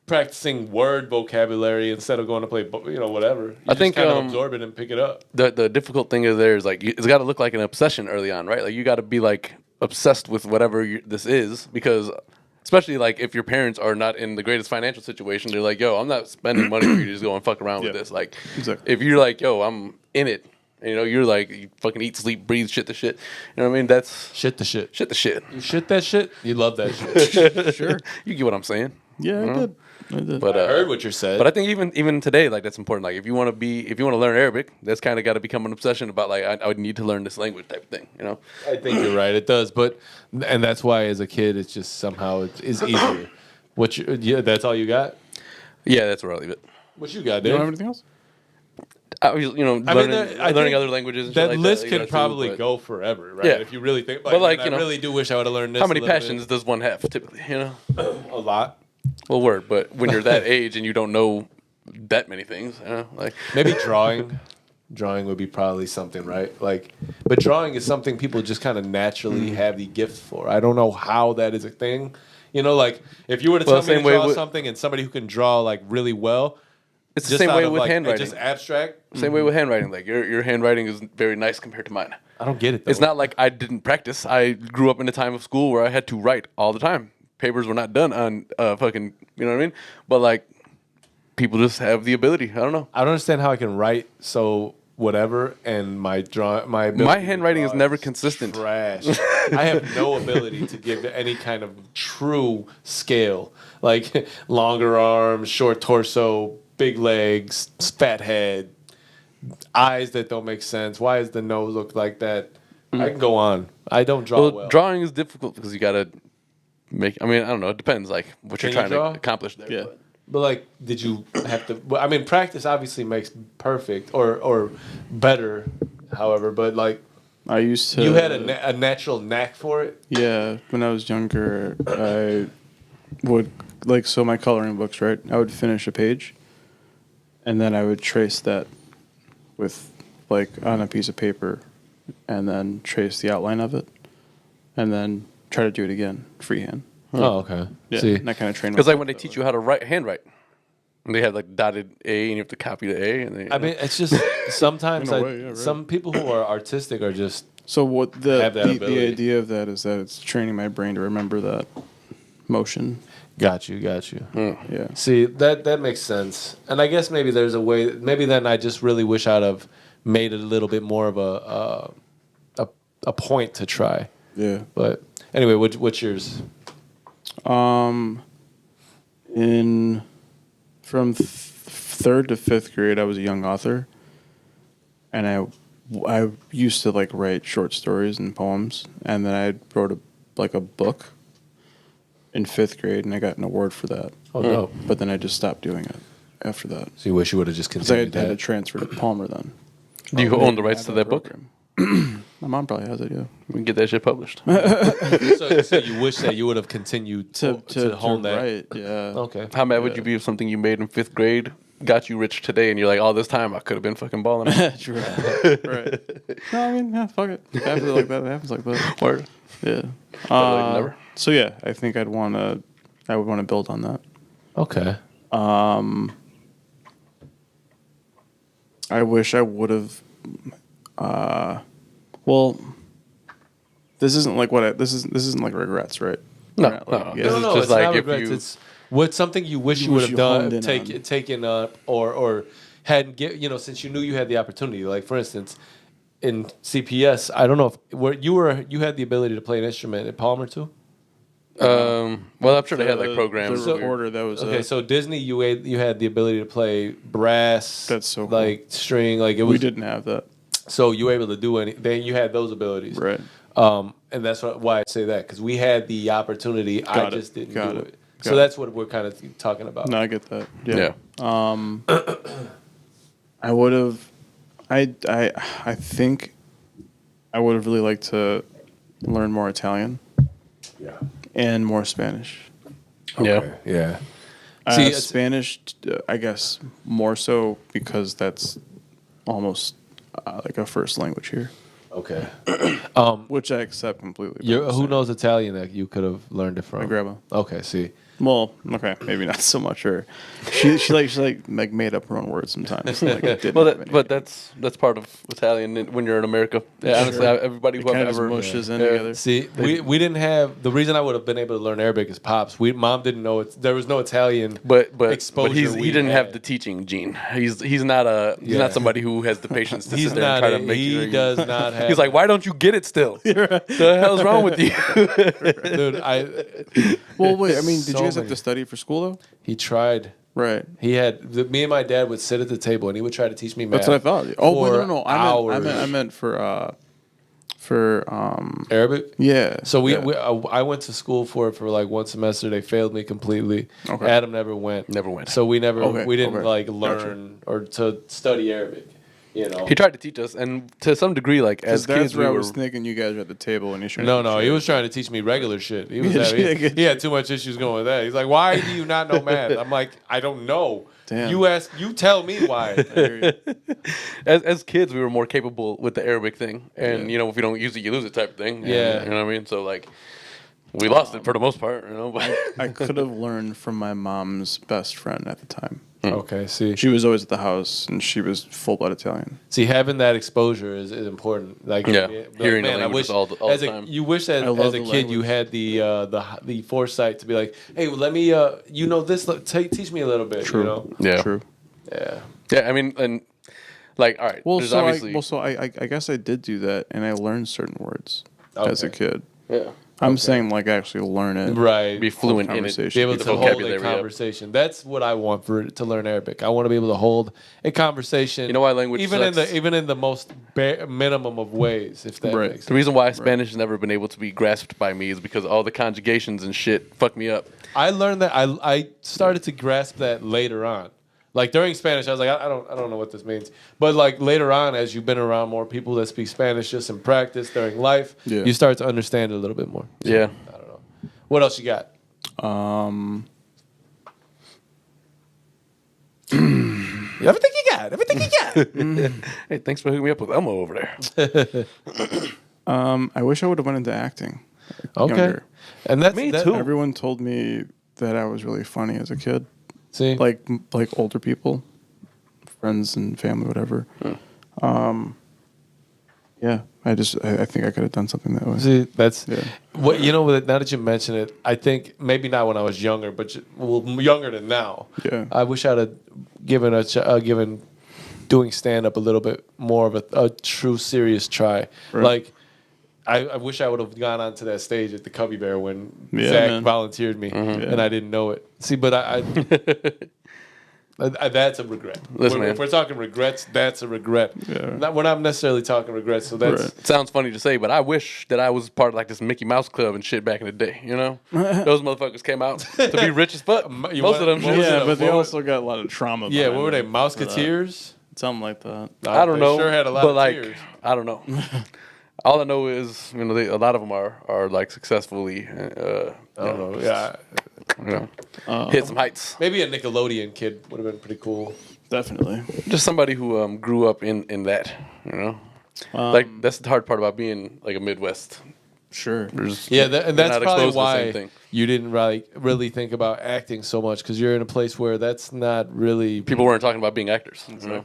practicing word vocabulary instead of going to play, whatever. You I think, just kind of absorb it and pick it up. The difficult thing is there is like it's got to look like an obsession early on, right? Like you got to be like obsessed with whatever this is because. Especially like if your parents are not in the greatest financial situation, they're like, "Yo, I'm not spending money for you to just go and fuck around with this." Like, Exactly. if you're like, "Yo, I'm in it," and, you're like, you fucking eat, sleep, breathe, shit to shit. You know what I mean? That's Shit to shit. shit to shit. You shit that shit. You love that shit. Sure. You get what I'm saying? Yeah, I did. I did. But I heard what you said. But I think even today, like that's important. Like if you want to learn Arabic, that's kind of got to become an obsession about like I would need to learn this language type of thing. I think you're right. It does, and that's why as a kid, it's just somehow it's easier. That's all you got. Yeah, that's where I leave it. What you got, You dude? don't have anything else? I was, learning I think other languages. And shit That like list that, can too, probably but go forever, right? Yeah. If you really think, But, like, I really do wish I would have learned this. How many a little passions does one have typically? bit. A lot. Well, word. But when you're that age and you don't know that many things, like Maybe drawing. Drawing would be probably something, right? But drawing is something people just kind of naturally have the gift for. I don't know how that is a thing. Like if you were to Well, tell me to same way draw with- something and somebody who can draw like really well, It's the same way with like, handwriting. Just abstract. Same way with handwriting. Like your handwriting is very nice compared to mine. I don't get it. Though. It's not like I didn't practice. I grew up in a time of school where I had to write all the time. Papers were not done on fucking, you know what I mean? But like, people just have the ability. I don't know. I don't understand how I can write so whatever, and my handwriting is never consistent. Trash. I have no ability to give any kind of true scale, like longer arms, short torso, big legs, fat head, eyes that don't make sense. Why does the nose look like that? I can go on. I don't draw well. Drawing is difficult because you gotta make. I mean, I don't know. It depends, like what you're trying to accomplish there. Yeah. But like, did you have to? I mean, practice obviously makes perfect or better. However, but like, I used to. you had a natural knack for it. Yeah, when I was younger, I would so my coloring books, right? I would finish a page, and then I would trace that with like on a piece of paper, and then trace the outline of it, and then try to do it again freehand. Oh, okay. Yeah, See, and that kind of train. Because like when they teach you how to handwrite, and they have like dotted A, and you have to copy the A. And I mean, it's just sometimes In a way, yeah, right. some people who are artistic are just So what the have that ability. idea of that is that it's training my brain to remember that motion. got you. Yeah. See, that makes sense. And I guess maybe there's a way. Maybe then I just really wish I'd have made it a little bit more of a point to try. Yeah. But anyway, what's yours? From third to fifth grade, I was a young author, and I used to like write short stories and poems, and then I wrote a book in fifth grade, and I got an award for that. Oh no! But then I just stopped doing it after that So you wish you would have just because I continued had to that. transfer to Palmer then. do you own the rights to that book? My mom probably has it. Yeah. We can get that shit published. So you wish that you would have continued to hone that. Right. Yeah. Okay. How mad would you be if something you made in fifth grade got you rich today, and you're like, all this time I could have been fucking balling? True. Right. No, I mean, yeah, fuck it. It happens like that. It happens like that. Word. Yeah. like never. So yeah, I think I would want to build on that. Okay. I wish I would have. Well, this isn't like this isn't like regrets, right? No, Not no. like- This yeah. is No, just it's like not if regrets. you- It's what's something you wish you Wish would have you done, honed in taken up, or hadn't get. Since you knew you had the opportunity. Like for instance, in CPS, I don't know if you had the ability to play an instrument at Palmer too. well, I'm sure they had like programs. The recorder that was Okay, so Disney, you had the ability to play brass. That's so cool. like string, like it was. we didn't have that, So you were able to do then you had those abilities, right? And that's why I say that because we had the opportunity, I Got it. just didn't Got do it. it. Got So it. that's what we're kind of talking about. No, I get that. Yeah. I would have. I think I would have really liked to learn more Italian Yeah. and more Spanish. Yeah. Yeah. See, it's- Spanish, I guess more so because that's almost like a first language here, Okay. which I accept completely. but Who I'm saying knows Italian that you could have learned it from? My grandma. Okay. See. Well, okay, maybe not so much her. She made up her own words sometimes. Like, didn't Well, have any. but that's part of Italian when you're in America. Yeah, honestly, everybody who It I've kind of ever mushes in Yeah. together. See, we didn't have the reason I would have been able to learn Arabic is pops. Mom didn't know it. There was no Italian. But exposure he we didn't have had. the teaching gene. He's not not somebody who has the patience to He's sit there and not. try to make He sure does not have. He's like, why don't you get it still? The hell's wrong with you? dude. Well, wait. I mean, did So you guys have many. to study for school though? He tried. Right. He had me and my dad would sit at the table and he would try to teach me math. That's what I thought. Oh, wait, for no. hours. I meant for Arabic. yeah. So yeah. I went to school for it for like one semester. They failed me completely. Okay. Adam never went. Never went. So we Okay, didn't okay. like Gotcha. learn or to study Arabic. He tried to teach us, and to some degree, like as That's kids, where we I were. was thinking you guys were at the table and you should. No, he was trying to teach me regular shit. He was he had too much issues going with that. He's like, "Why do you not know math?" I'm like, "I don't know. Damn. You tell me why." As kids, we were more capable with the Arabic thing, and Yeah. if you don't use it, you lose it type of thing. And, Yeah. you know what I mean. So like, we lost it for the most part. But I could have learned from my mom's best friend at the time. Okay, see. She was always at the house, and she was full-blood Italian. See, having that exposure is important. Like, Yeah. like, Hearing the man, I wish languages all as the a, time. you wish that I love as a the kid you language. had the foresight to be like, hey, well, let me you know this, teach me a little bit. True. You know? Yeah. True. Yeah. Yeah, I mean, and like, all right. Well, there's so obviously, I guess I did do that, and I learned certain words as a Okay. kid. yeah, I'm saying like actually learn it. Right. be fluent in it. conversation. Be able The to hold vocabulary, a yeah. conversation. That's what I want to learn Arabic. I want to be able to hold a conversation. You know why language even sucks? even in the most minimum of ways, if that Right. makes The sense. reason why Spanish has never been able to be grasped by me is because all the conjugations and shit fuck me up. I learned that I started to grasp that later on. Like during Spanish, I was like, I don't know what this means. But like later on, as you've been around more people that speak Spanish just in practice during life, Yeah. you start to understand it a little bit more. Yeah. I don't know. What else you got? Everything you got. Everything you got. Hey, thanks for hooking me up with Elmo over there. I wish I would have went into acting. Okay. Younger. And that's Me that, too. Everyone told me that I was really funny as a kid. See, Like older people, friends and family, whatever. Yeah, I think I could have done something that way. see, that's Yeah. what you know. Now that you mention it, I think maybe not when I was younger, but younger than now. Yeah. I wish I'd have given doing stand up a little bit more of a true serious try. Right. Like, I wish I would have gone onto that stage at the Cubby Bear when Yeah, Zach man. volunteered me, and I didn't know it. See, but that's a regret. Listen, man. If we're talking regrets, that's a regret. Yeah. We're not necessarily talking regrets, so that's Right. It sounds funny to say, but I wish that I was part of like this Mickey Mouse Club and shit back in the day. You know, those motherfuckers came out to be rich as fuck. You Most of them. what was shit. it? Yeah, but they What- also got a lot of trauma. yeah. behind What were they? them for that. Musketeers? Something like that. I don't They know. Sure had a lot but of like, tears. I don't know. All I know is, you know, a lot of them are like successfully, I don't know. Yeah, you know, hit some heights. maybe a Nickelodeon kid would have been pretty cool. Definitely. Just somebody who grew up in that, you know. Like that's the hard part about being like a Midwest. Sure. There's, Yeah, and you're that's not probably exposed to the same why thing. you didn't really think about acting so much because you're in a place where that's not really People weren't talking about being actors. You know?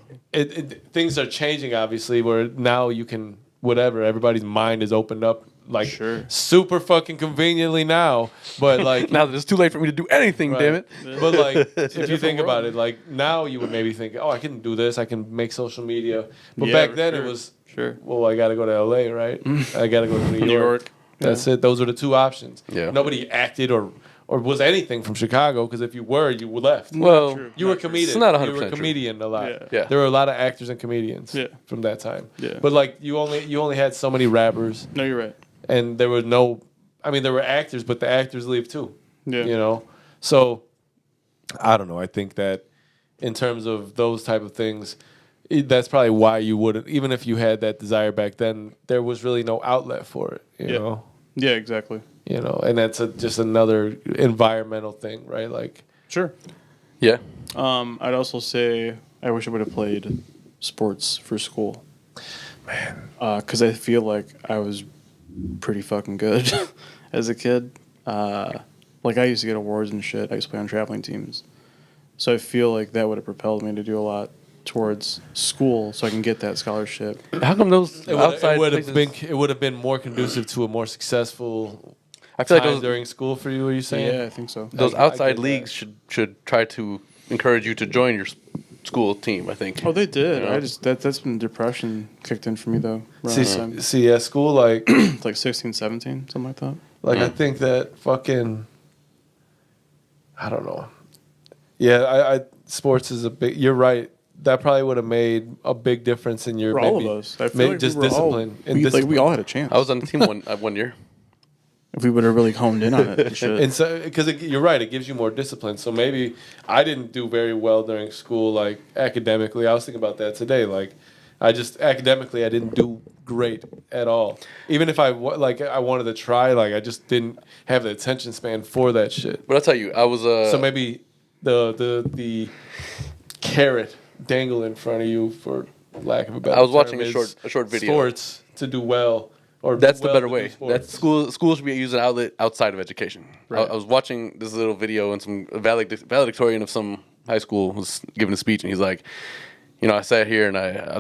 Things are changing, obviously, where now you can whatever. Everybody's mind is opened up, like Sure. super fucking conveniently now. But like Now that it's too late for me to do anything, right. damn it. But like, if you different think world. about it, like now you would maybe think, oh, I can do this. I can make social media. But Yeah, back for then sure. it was, Sure. well, I got to go to LA, right? I got to go to New New York. York. That's it. Those were the two options. Yeah. Nobody acted or was anything from Chicago because if you were, you left. Well, true. You were a Not true. comedian. It's not 100% You were a true. comedian a lot. Yeah. Yeah. There were a lot of actors and comedians Yeah. from that time. Yeah. But like you only had so many rappers No, you're right. and there were no I mean there were actors, but the actors leave too. Yeah. You know? So I don't know. I think that in terms of those type of things, that's probably why you wouldn't even if you had that desire back then, there was really no outlet for it. You Yeah. know? Yeah, exactly. You know, and that's just another environmental thing, right? Like Sure. yeah. I'd also say I wish I would have played sports for school. Man. Because I feel like I was pretty fucking good as a kid. Like I used to get awards and shit. I used to play on traveling teams. So I feel like that would have propelled me to do a lot towards school so I can get that scholarship. How come those it outside would have places- been it would have been more conducive to a more successful I feel like time those during school for you. Are you saying? Yeah, I think so. those I outside get that. leagues should try to encourage you to join your school team. I think. Oh, they did. Yeah. I just that's when depression kicked in for me though. Around that time. See, at school, like It's like 16, 17, something like that. I think that fucking, I don't know. Yeah, I sports is a big. You're right. That probably would have made a big difference in your For all maybe, of us. I feel maybe like just we were all, discipline. we all had a chance. I was on the team one year. if we would have really honed in on it and shit. And so, because you're right, it gives you more discipline. So maybe I didn't do very well during school, like academically. I was thinking about that today. Like, I just academically, I didn't do great at all. Even if I wanted to try, like I just didn't have the attention span for that shit. But I'll tell you, I was So maybe the carrot dangle in front of you, for lack of a better I was watching term, a is short video. Sports to do well, or That's do the well better to do way. sports. That school should be using an outlet outside of education. I was watching this little video and some valedictorian of some high school, was giving a speech, and he's like, I sat here and I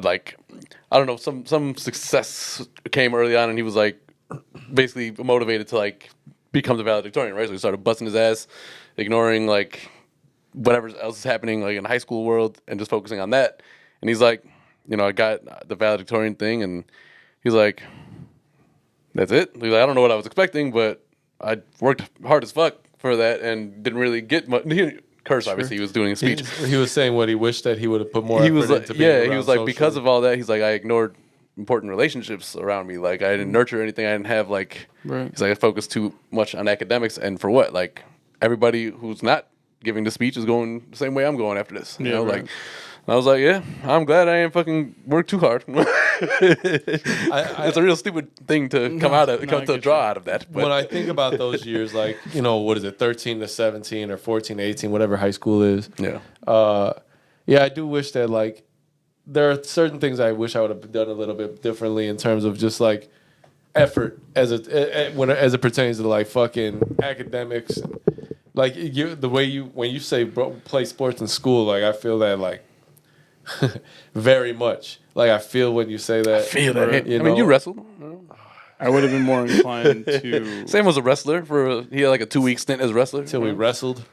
don't know, some success came early on, and he was like, basically motivated to like become the valedictorian, right? So he started busting his ass, ignoring like whatever else is happening like in the high school world, and just focusing on that. And he's like, I got the valedictorian thing, and he's like, that's it. He's like, I don't know what I was expecting, but I worked hard as fuck for that and didn't really get much. Curse, obviously, he was doing a speech. He was saying what he wished that he would have put more effort was like, into being around he was like, socially. because of all that, he's like, I ignored important relationships around me. Like, I didn't nurture anything. I didn't have, like, he's like, I focused too much on academics. And for what? Like, everybody who's not giving the speech is going the same way I'm going after this. You know, like, I was like, yeah, I'm glad I ain't fucking work too hard. It's a real stupid thing to draw out of that. But when I think about those years, like, what is it, 13 to 17 or 14 to 18, whatever high school is. Yeah. I do wish that, like, there are certain things I wish I would have done a little bit differently in terms of just, like, effort as it pertains to, like, fucking academics. Like, the way when you say play sports in school, like, I feel that, like, very much. Like, I feel when you say that. I feel that. I mean, you wrestled. I would have been more inclined to. Sam was a wrestler he had like a 2-week stint as a wrestler. Until we wrestled.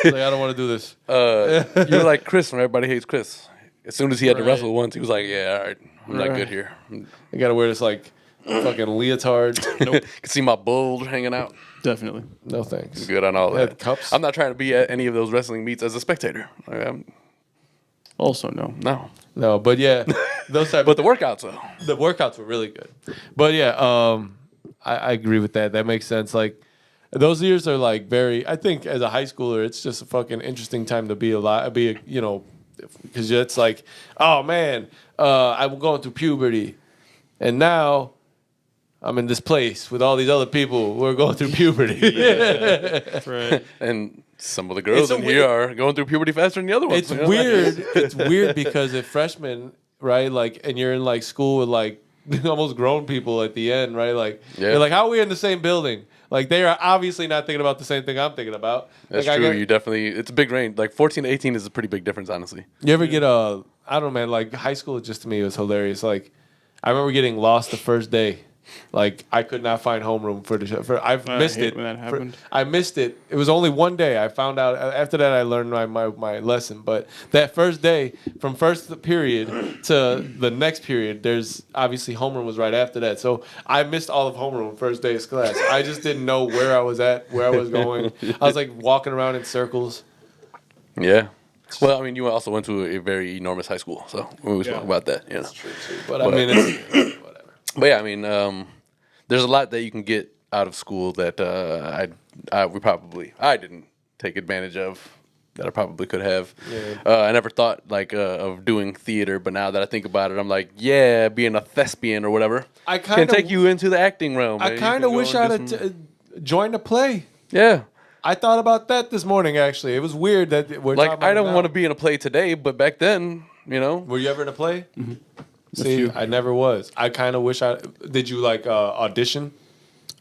Like, I don't want to do this. You were like Chris from Everybody Hates Chris. As soon as he had to wrestle once, he was like, yeah, all right, I'm not good here. I got to wear this, like, fucking leotard. Nope. Can see my bulge hanging out. Definitely. No thanks. Good on all that. Cups. I'm not trying to be at any of those wrestling meets as a spectator. Also, no. No, but yeah, those type. But the workouts, though. The workouts were really good. But yeah, I agree with that. That makes sense. Like, those years are like very. I think as a high schooler, it's just a fucking interesting time to be alive. Because it's like, oh man, I'm going through puberty, and now I'm in this place with all these other people who are going through puberty. Right. And some of the girls in here are going through puberty faster than the other ones. It's weird. It's weird because if freshmen, right, like, and you're in like school with like almost grown people at the end, right? Like, you're like, how are we in the same building? Like, they are obviously not thinking about the same thing I'm thinking about. That's like, true. You definitely, it's a big range. Like 14 to 18 is a pretty big difference, honestly. You ever get I don't know, man, like high school just to me was hilarious. Like, I remember getting lost the first day. Like, I could not find homeroom for the show. I've missed it. When that happened. I missed it. It was only one day. I found out. After that, I learned my lesson. But that first day, from first period to the next period, there's obviously homeroom was right after that. So I missed all of homeroom first day's class. I just didn't know where I was at, where I was going. I was like walking around in circles. Yeah. Well, I mean, you also went to a very enormous high school, so we was talking about that. That's true too. But I mean, it's whatever. But yeah, I mean, there's a lot that you can get out of school that I didn't take advantage of that I probably could have. Yeah. I never thought of doing theater, but now that I think about it, I'm like, yeah, being a thespian or whatever can take you into the acting realm. I kind of wish I'd have joined a play. Yeah. I thought about that this morning, actually. It was weird that we're talking about I don't want to be in a play today, but back then, Were you ever in a play? Mm-hmm. See, I never was. I kind of wish Did you audition?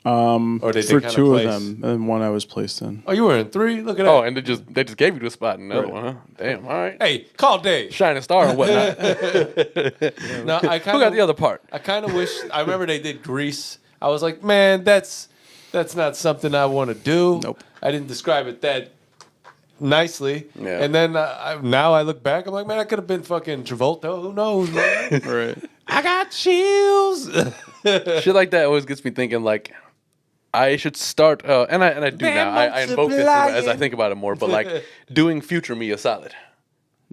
Or did for they two place? of them, and one I was placed in. Oh, you were in 3? Look at that. Oh, and they just gave you the spot in another one, huh? Damn, all right. Hey, call Dave. Shining star and whatnot. No, Who got the other part? I kind of wish. I remember they did Grease. I was like, man, that's not something I want to do. Nope. I didn't describe it that nicely. Yeah. And then now I look back, I'm like, man, I could have been fucking Travolta. Who knows, man? Right. I got chills. Shit like that always gets me thinking, like, I should start, and I do now. I invoke this as I think about it more, but like doing future me a solid.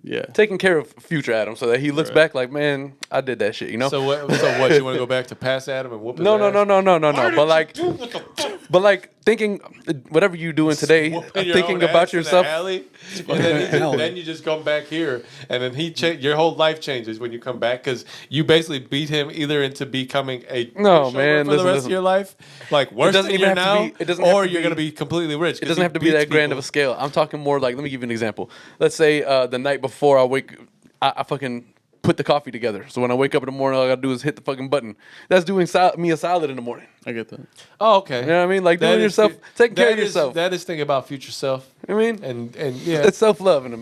Yeah. Taking care of future Adam so that he looks back like, man, I did that shit, So what? You want to go back to past Adam and whoop his No. But like thinking, whatever you doing today, thinking about yourself. And then you just come back here, and then your whole life changes when you come back because you basically beat him either into becoming a pushover for the rest of your life, like worse than you now, or you're gonna be completely rich. It doesn't have to be that grand of a scale. I'm talking more like, let me give you an example. Let's say the night before I fucking put the coffee together. So when I wake up in the morning, all I gotta do is hit the fucking button. That's doing me a solid in the morning. I get that. Oh, okay. You know what I mean? Like doing yourself, taking care of yourself. That is thinking about future self. I mean, And yeah, it's self love in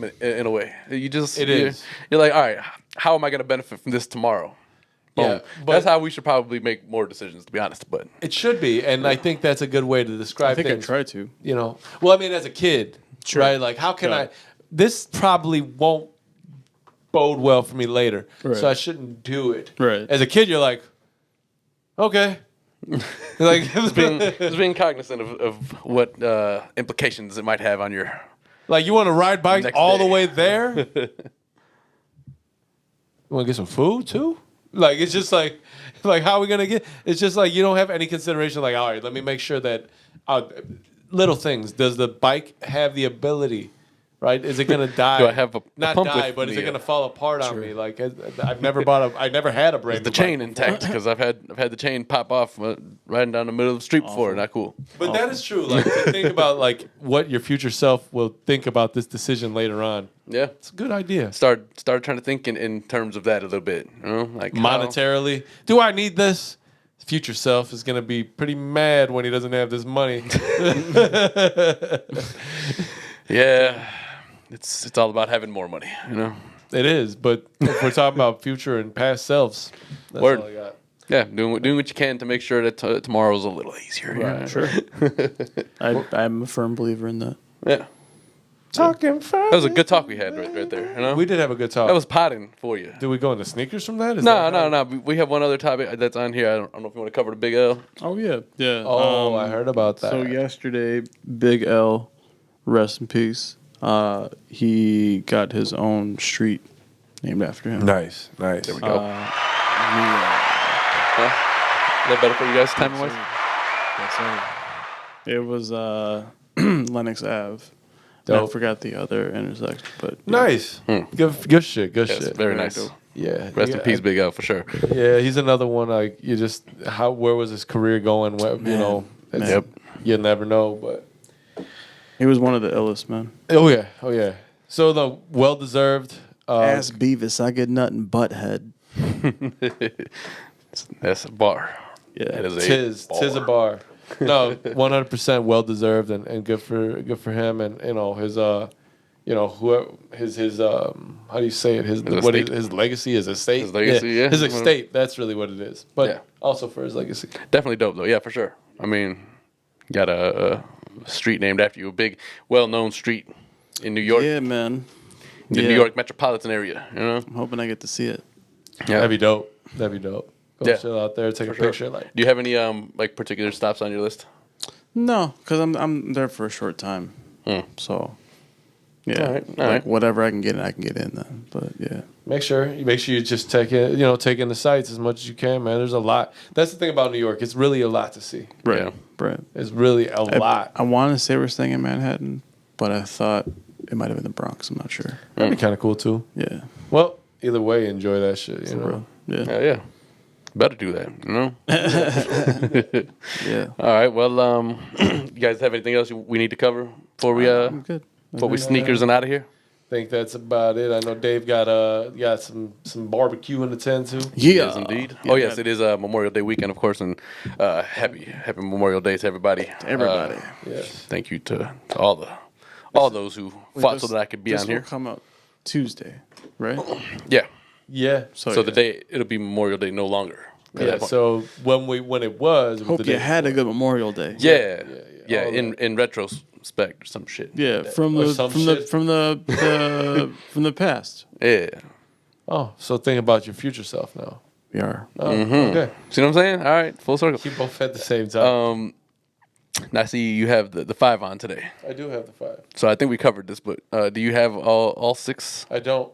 a way. You're like, all right, how am I gonna benefit from this tomorrow? Boom. Yeah, but That's how we should probably make more decisions, to be honest. But it should be, and I think that's a good way to describe I think things. I try to. You know, well, I mean, as a kid, right? Like, how can Right. this probably won't bode well for me later, Right. so I shouldn't do it. Right. As a kid, you're like, okay, like just being cognizant of what implications it might have on your. like you want to ride bikes Next all day. the way there. You want to get some food too? Like it's just like how are we gonna get? It's just like you don't have any consideration. Like, all right, let me make sure that little things. Does the bike have the ability? Right? Is it gonna die? Do I have a not pump die, with but is me? it gonna fall apart on me? Like I've never I never had a brand The new chain bike. intact because I've had the chain pop off riding down the middle of the street before. Not cool. But that is true. Like to think about like what your future self will think about this decision later on. Yeah. It's a good idea. Start trying to think in terms of that a little bit. You know, like Monetarily, do I need this? Future self is gonna be pretty mad when he doesn't have this money. Yeah. It's all about having more money. You know. It is, but if we're talking about future and past selves, that's Word. all I got. Yeah, doing what you can to make sure that tomorrow's a little easier. Right. Sure. I'm a firm believer in that. Yeah. Talking That was a good talk we had right there. You know. We did have a good talk. That was potting for you. Do we go into sneakers from that? Is No. that how- We have one other topic that's on here. I don't know if you want to cover the Big L. Oh yeah, yeah. Oh, I heard about that. So yesterday, Big L, rest in peace. He got his own street named after him. Nice. There we go. Huh? Is that better for you guys, timing wise? It was Lenox Ave. I Dope. forgot the other intersection, but yeah. Nice. Good shit. Good Yes, shit. very Very nice. dope. Yeah. Rest in peace, Big L, for sure. Yeah, he's another one. Like you just where was his career going? What, you know, it's- Yep. You never know, but He was one of the illest, man. oh yeah. So the well deserved. Ass Beavis, I get nothing but head. That's a bar. Yeah. That is Tis a bar. No, 100% well deserved and good for him and you know his whoever his how do you say it his estate. his legacy his estate His legacy, yeah. his estate, that's really what it is, but Yeah. also for his legacy. Definitely dope, though. Yeah, for sure. I mean, got a street named after you, a big, well-known street in New York, Yeah, man. the Yeah. New York metropolitan area. You know? I'm hoping I get to see it. Yeah. That'd be dope. Go Yeah. chill out there, take a sure. picture. Like Do you have any like particular stops on your list? No, because I'm there for a short time. So, yeah. All right, all like right. whatever I can get in then. But yeah. make sure you just take in the sights as much as you can, man. There's a lot. That's the thing about New York. It's really a lot to see. Right. Yeah. Right. It's really a lot. I want to say we're staying in Manhattan, but I thought it might have been the Bronx. I'm not sure. That'd be kind of cool too. Yeah. Well, either way, enjoy that shit. You know. Bro. Yeah. Yeah. Better do that, you know? Yeah. All right, well, you guys have anything else we need to cover before we I'm good. sneakers and out of here? Think that's about it. I know Dave got some barbecue in the tent too. Yeah. Yes, indeed. Yeah, Oh, yes, man. it is Memorial Day weekend, of course, and happy Memorial Day to everybody. Everybody. Yes. Thank you to all those who fought so that I could be this on here. will come out Tuesday, right? Yeah. Yeah. So yeah. the day it'll be Memorial Day no longer. at Yeah. that point. So when it was Hope the you day had a before. good Memorial Day. yeah. all In retrospect or some shit. Yeah, from Or the some from the shit. from the from the past. Yeah. Oh, so think about your future self now. We are. Oh, okay. See what I'm saying? All right, full circle. You both at the same time. Now, I see you have the 5 on today. I do have the 5. So I think we covered this, but do you have all 6? I don't.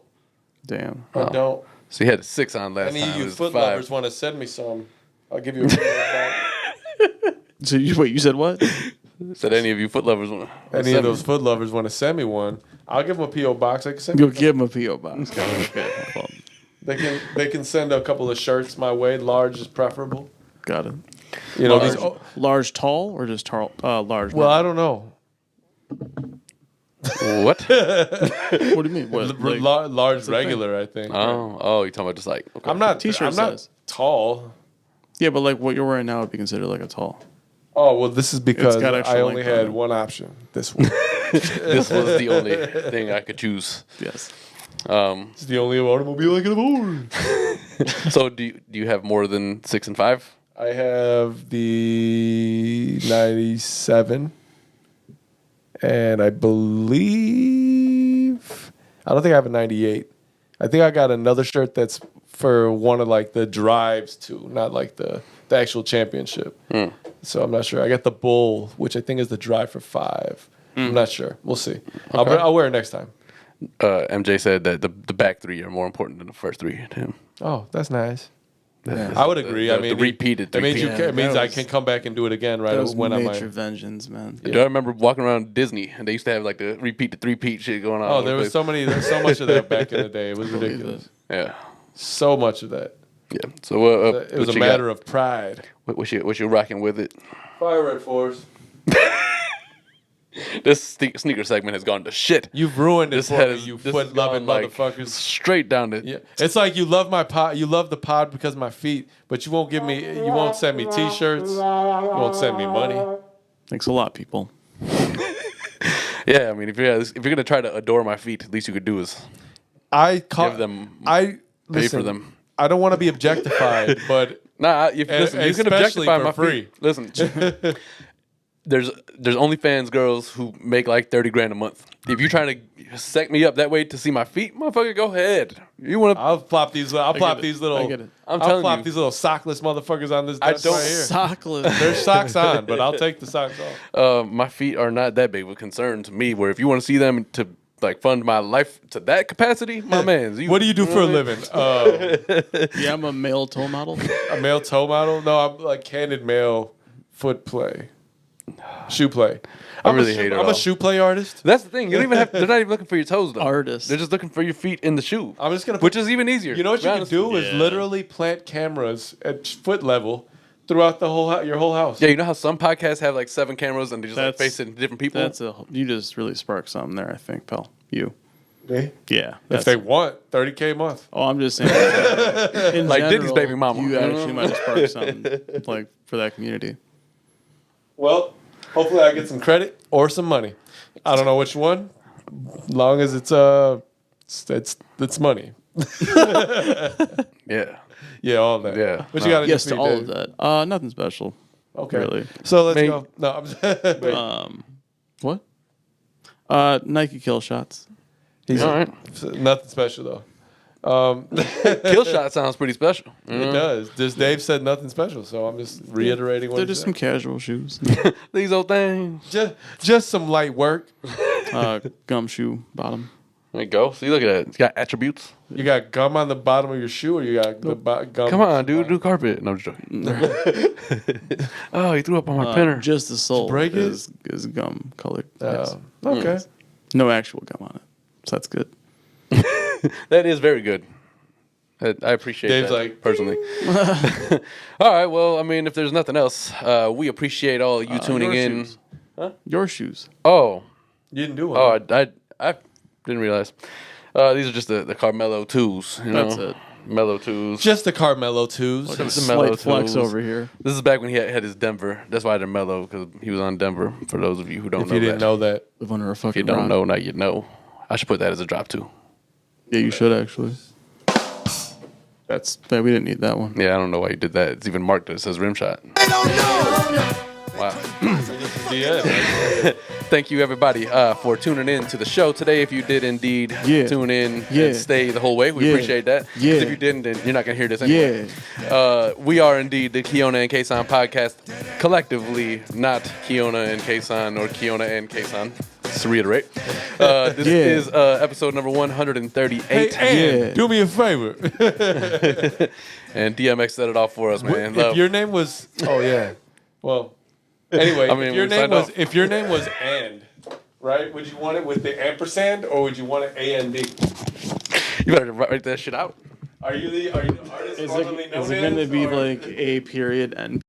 Damn. I don't. So you had a 6 on last Any time. of It you was foot 5. lovers want to send me some? I'll give you a back. So you said what? Said any of you foot lovers want Any of those foot lovers want to send me one? I'll give them a PO box. I can send. Go give him a PO box. Okay. Well, They can send a couple of shirts my way. Large is preferable. got it. You know Large, these. large, tall, or just large? Well, I don't know. What? What do you mean? What? Like, Large regular, I think. Oh, you're talking about just like okay. I'm not T-shirt I'm not size. tall. yeah, but like what you're wearing now would be considered like a tall. Oh well, this is because got extra I only length on had it. one option. This one. This was the only thing I could choose. Yes. It's the only automobile I can afford. So do you have more than 6 and 5? I have the 97, and I believe I don't think I have a 98. I think I got another shirt that's for one of like the drives too, not like the actual championship. So I'm not sure. I got the Bull, which I think is the drive for 5. I'm not sure. We'll see. Okay. I'll wear it next time. MJ said that the back 3 are more important than the first 3 to him. Oh, that's nice. That's I would agree. I mean, the repeated. It means three-peat. it means that I was- can come back and do it again, right? That was When I'm nature vengeance, man. Do I remember walking around Disney and they used to have like the repeat to 3-peat shit going on? Oh, all over there the was place? there's so much of that back in the day. It was ridiculous. Yeah, So much of that. yeah. So It was a matter of pride. What you rocking with it? Fire Red Force. This sneaker segment has gone to shit. You've ruined it This for me, you this has foot loving gone, like, motherfuckers. straight down to Yeah, it's like you love my pod. You love the pod because of my feet, but you won't give me. You won't send me T-shirts. You won't send me money. Thanks a lot, people. Yeah. I mean, if you're gonna try to adore my feet, at least you could do is give them I pay for listen, them. I don't want to be objectified, but Nah, listen, you can especially objectify for my free. feet. Listen, there's OnlyFans girls who make like $30,000 a month. If you're trying to set me up that way to see my feet, motherfucker, go ahead. You want to? I'll plop these. I'll plop these little. I get it. I'm I'll telling plop you. these little sockless motherfuckers on this I desk don't- right here. Sockless. There's socks on, but I'll take the socks off. My feet are not that big of a concern to me. Where if you want to see them to like fund my life to that capacity, my man. What do you do for a living? Yeah, I'm a male toe model. A male toe model? No, I'm like candid male foot play, shoe play. I'm really a hate it I'm all. a shoe play artist. That's the thing. You don't even have. They're not even looking for your toes though. Artist. They're just looking for your feet in the shoe. I'm just gonna. Which is even easier. You know what to you be can honest do with is Yeah. literally plant cameras at foot level throughout the your whole house. Yeah, you know how some podcasts have like 7 cameras and they just like That's- face it in different people. You just really sparked something there, I think, pal. You. Me? Yeah. If they want $30K a month. Oh, I'm just saying. In Like Diddy's general, baby mama. You actually might have sparked something like for that community. Well, hopefully I get some credit or some money. I don't know which one. Long as it's money. Yeah. Yeah, all that. Yeah. What you got? Yes to all of that. Nothing special. Okay. Really. So let's Mate. go. No, I'm just, What? Nike kill shots. he's All right. nothing special though. Kill shot sounds pretty special. It does. Just Dave said nothing special, so I'm just reiterating what They're he just said. some casual shoes. These old things. Just some light work. Gumshoe bottom. There you go. See, look at that. It's got attributes. You got gum on the bottom of your shoe, or you got the gum? Come on, dude. Do carpet. No, I'm just joking. Oh, he threw up on my printer. Just the sole break it? is gum colored. Yes. Okay. No actual gum on it. So that's good. That is very good. I appreciate Dave's that like, personally. All right. Well, I mean, if there's nothing else, we appreciate all you tuning your in. shoes. Your shoes. Oh, You didn't do one. oh, I didn't realize. These are just the Carmelo 2s. You That's know? it. Mellow 2s. Just the Carmelo 2s. Just the mellow Slight flex twos. over here. This is back when he had his Denver. That's why they're mellow, because he was on Denver. For those of you who don't If know you didn't that. know that. Live under a If fucking you don't rock. know, now you know. I should put that as a drop too. Yeah, you should actually. We didn't need that one. Yeah, I don't know why you did that. It's even marked that it says rim shot. Wow. Yeah. Thank you, everybody, for tuning in to the show today. If you did indeed Yeah. tune in Yeah. and stay the whole way, we Yeah. appreciate that. 'Cause Yeah. If you didn't, then you're not going to hear this anyway. We are indeed the Kiona and Kasson podcast, collectively, not Kiona and Kasson or Kiona and Kasson. Just to reiterate, this Yeah. is episode number 138. Hey, Ann, Yeah. do me a favor. And DMX set it off for us, man. Love. If your name was, oh yeah. Well, anyway, I mean, if your we name signed was, off. if your name was and, right? Would you want it with the ampersand or would you want it AND? You better write that shit out. Are you the artist Is formerly it known going to as, be or- like A period and